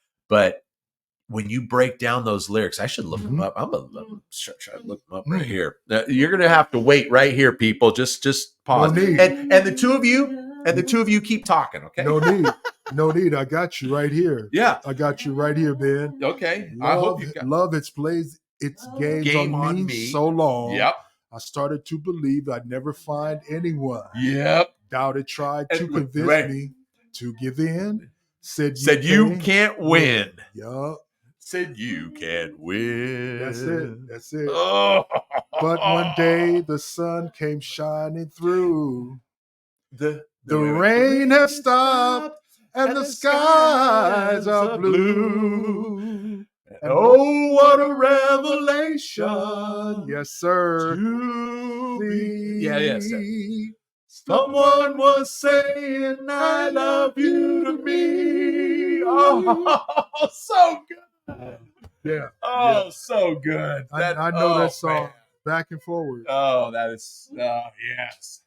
when you break down those lyrics, I should look them up. I'm gonna try to look them up right here. You're gonna have to wait right here, people. Just pause. No need. And the two of you keep talking, okay? No need. I got you right here. Yeah, I got you right here, Ben. Okay. Love it's plays its games on me so long. Yep. I started to believe I'd never find anyone. Yep. Doubted, tried to convince me to give in. Said you can't win. Yup. Said you can't win. That's it. Oh. But one day the sun came shining through. The rain has stopped and the skies are blue. And oh, what a revelation. Yes, sir. To be. Yes. Someone was saying, I love you to me. Oh, so good. Yeah. Oh, so good. I know that song. back and forward. Oh, that is yes.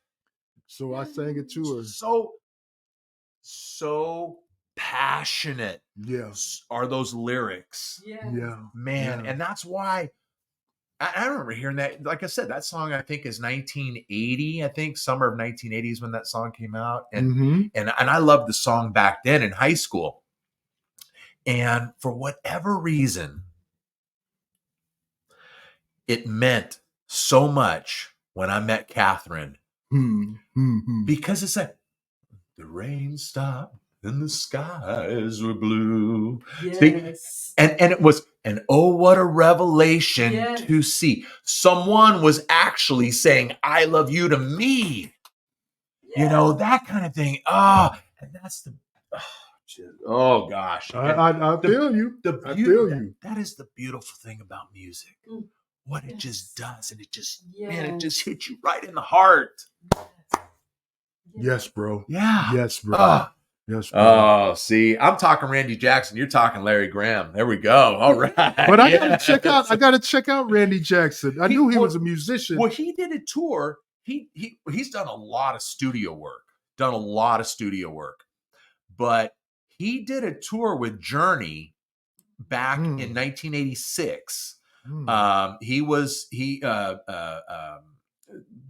So I sang it to her. So passionate. Yes. Are those lyrics? Yeah. Man, Yeah. and that's why I remember hearing that. Like I said, that song I think is 1980. I think summer of 1980 is when that song came out, and I loved the song back then in high school. And for whatever reason, it meant so much when I met Catherine because it's like the rain stopped and the skies were blue. Yes. See? And it was, and oh, what a revelation to see. Someone was actually saying, I love you to me. You know, that kind of thing. And that's the, oh gosh. I feel you. I feel you. That is the beautiful thing about music. What it just does. And it just, man, it just hits you right in the heart. Yes, bro. Yeah. Yes, bro. Yes, bro. Oh, see, I'm talking Randy Jackson. You're talking Larry Graham. There we go. All right. But I gotta check out Randy Jackson. I knew he was a musician. Well, he did a tour. He's done a lot of studio work. But he did a tour with Journey back in 1986.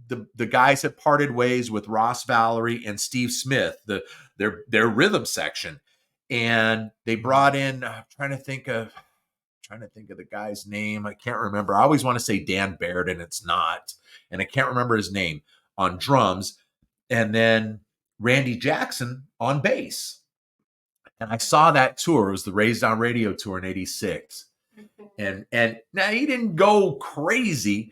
The guys had parted ways with Ross Valerie and Steve Smith, their rhythm section, and they brought in. I'm trying to think of the guy's name. I can't remember. I always want to say Dan Baird, and it's not. And I can't remember his name on drums, and then Randy Jackson on bass. And I saw that tour. It was the Raised on Radio tour in '86. And now he didn't go crazy,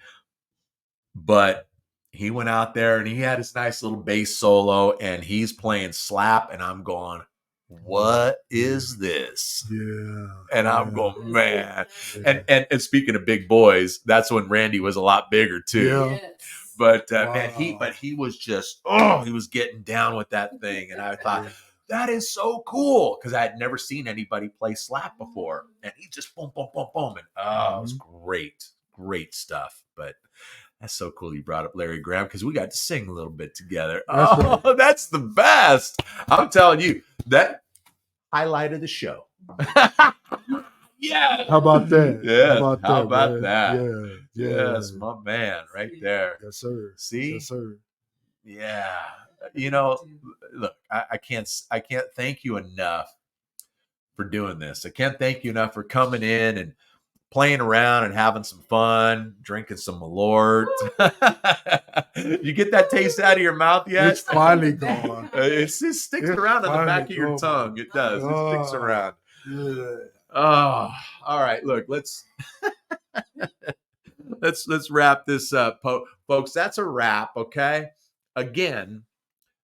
but he went out there and he had his nice little bass solo and he's playing slap. And I'm going, what is this? Yeah. And I'm going, man. Yeah. And speaking of big boys, that's when Randy was a lot bigger too. Yeah. Yes. But man, he was just, he was getting down with that thing. And I thought, that is so cool, because I had never seen anybody play slap before. And he just boom, boom, boom, boom. And it was great stuff. But that's so cool you brought up Larry Graham, because we got to sing a little bit together. That's the best. I'm telling you, that highlight of the show. Yeah. How about that? Yeah. How about that? Yeah. Yes, my man, right there. Yes, sir. See? Yes, sir. Yeah. You know, look, I can't thank you enough for doing this. I can't thank you enough for coming in and playing around and having some fun, drinking some Malort. You get that taste out of your mouth yet? It's finally gone. It sticks around on the back of your tongue. It does. It sticks around. Yeah. Oh, all right. Look, let's wrap this up, folks. That's a wrap. Okay. Again,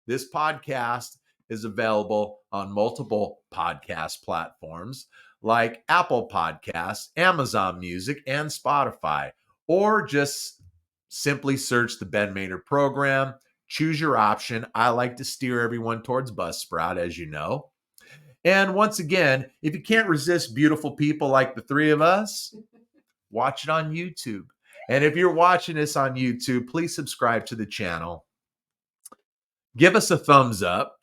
this podcast is available on multiple podcast platforms like Apple Podcasts, Amazon Music, and Spotify. Or just simply search the Ben Maynard program. Choose your option. I like to steer everyone towards Buzzsprout, as you know. And once again, if you can't resist beautiful people like the three of us, watch it on YouTube. And if you're watching this on YouTube, please subscribe to the channel. Give us a thumbs up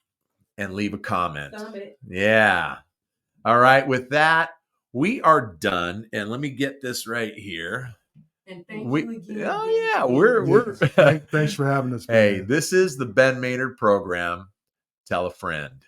and leave a comment. Yeah. All right. With that, we are done. And let me get this right here. And thank you again. Oh, yeah. We're Thanks for having us. Hey, this is the Ben Maynard program. Tell a friend.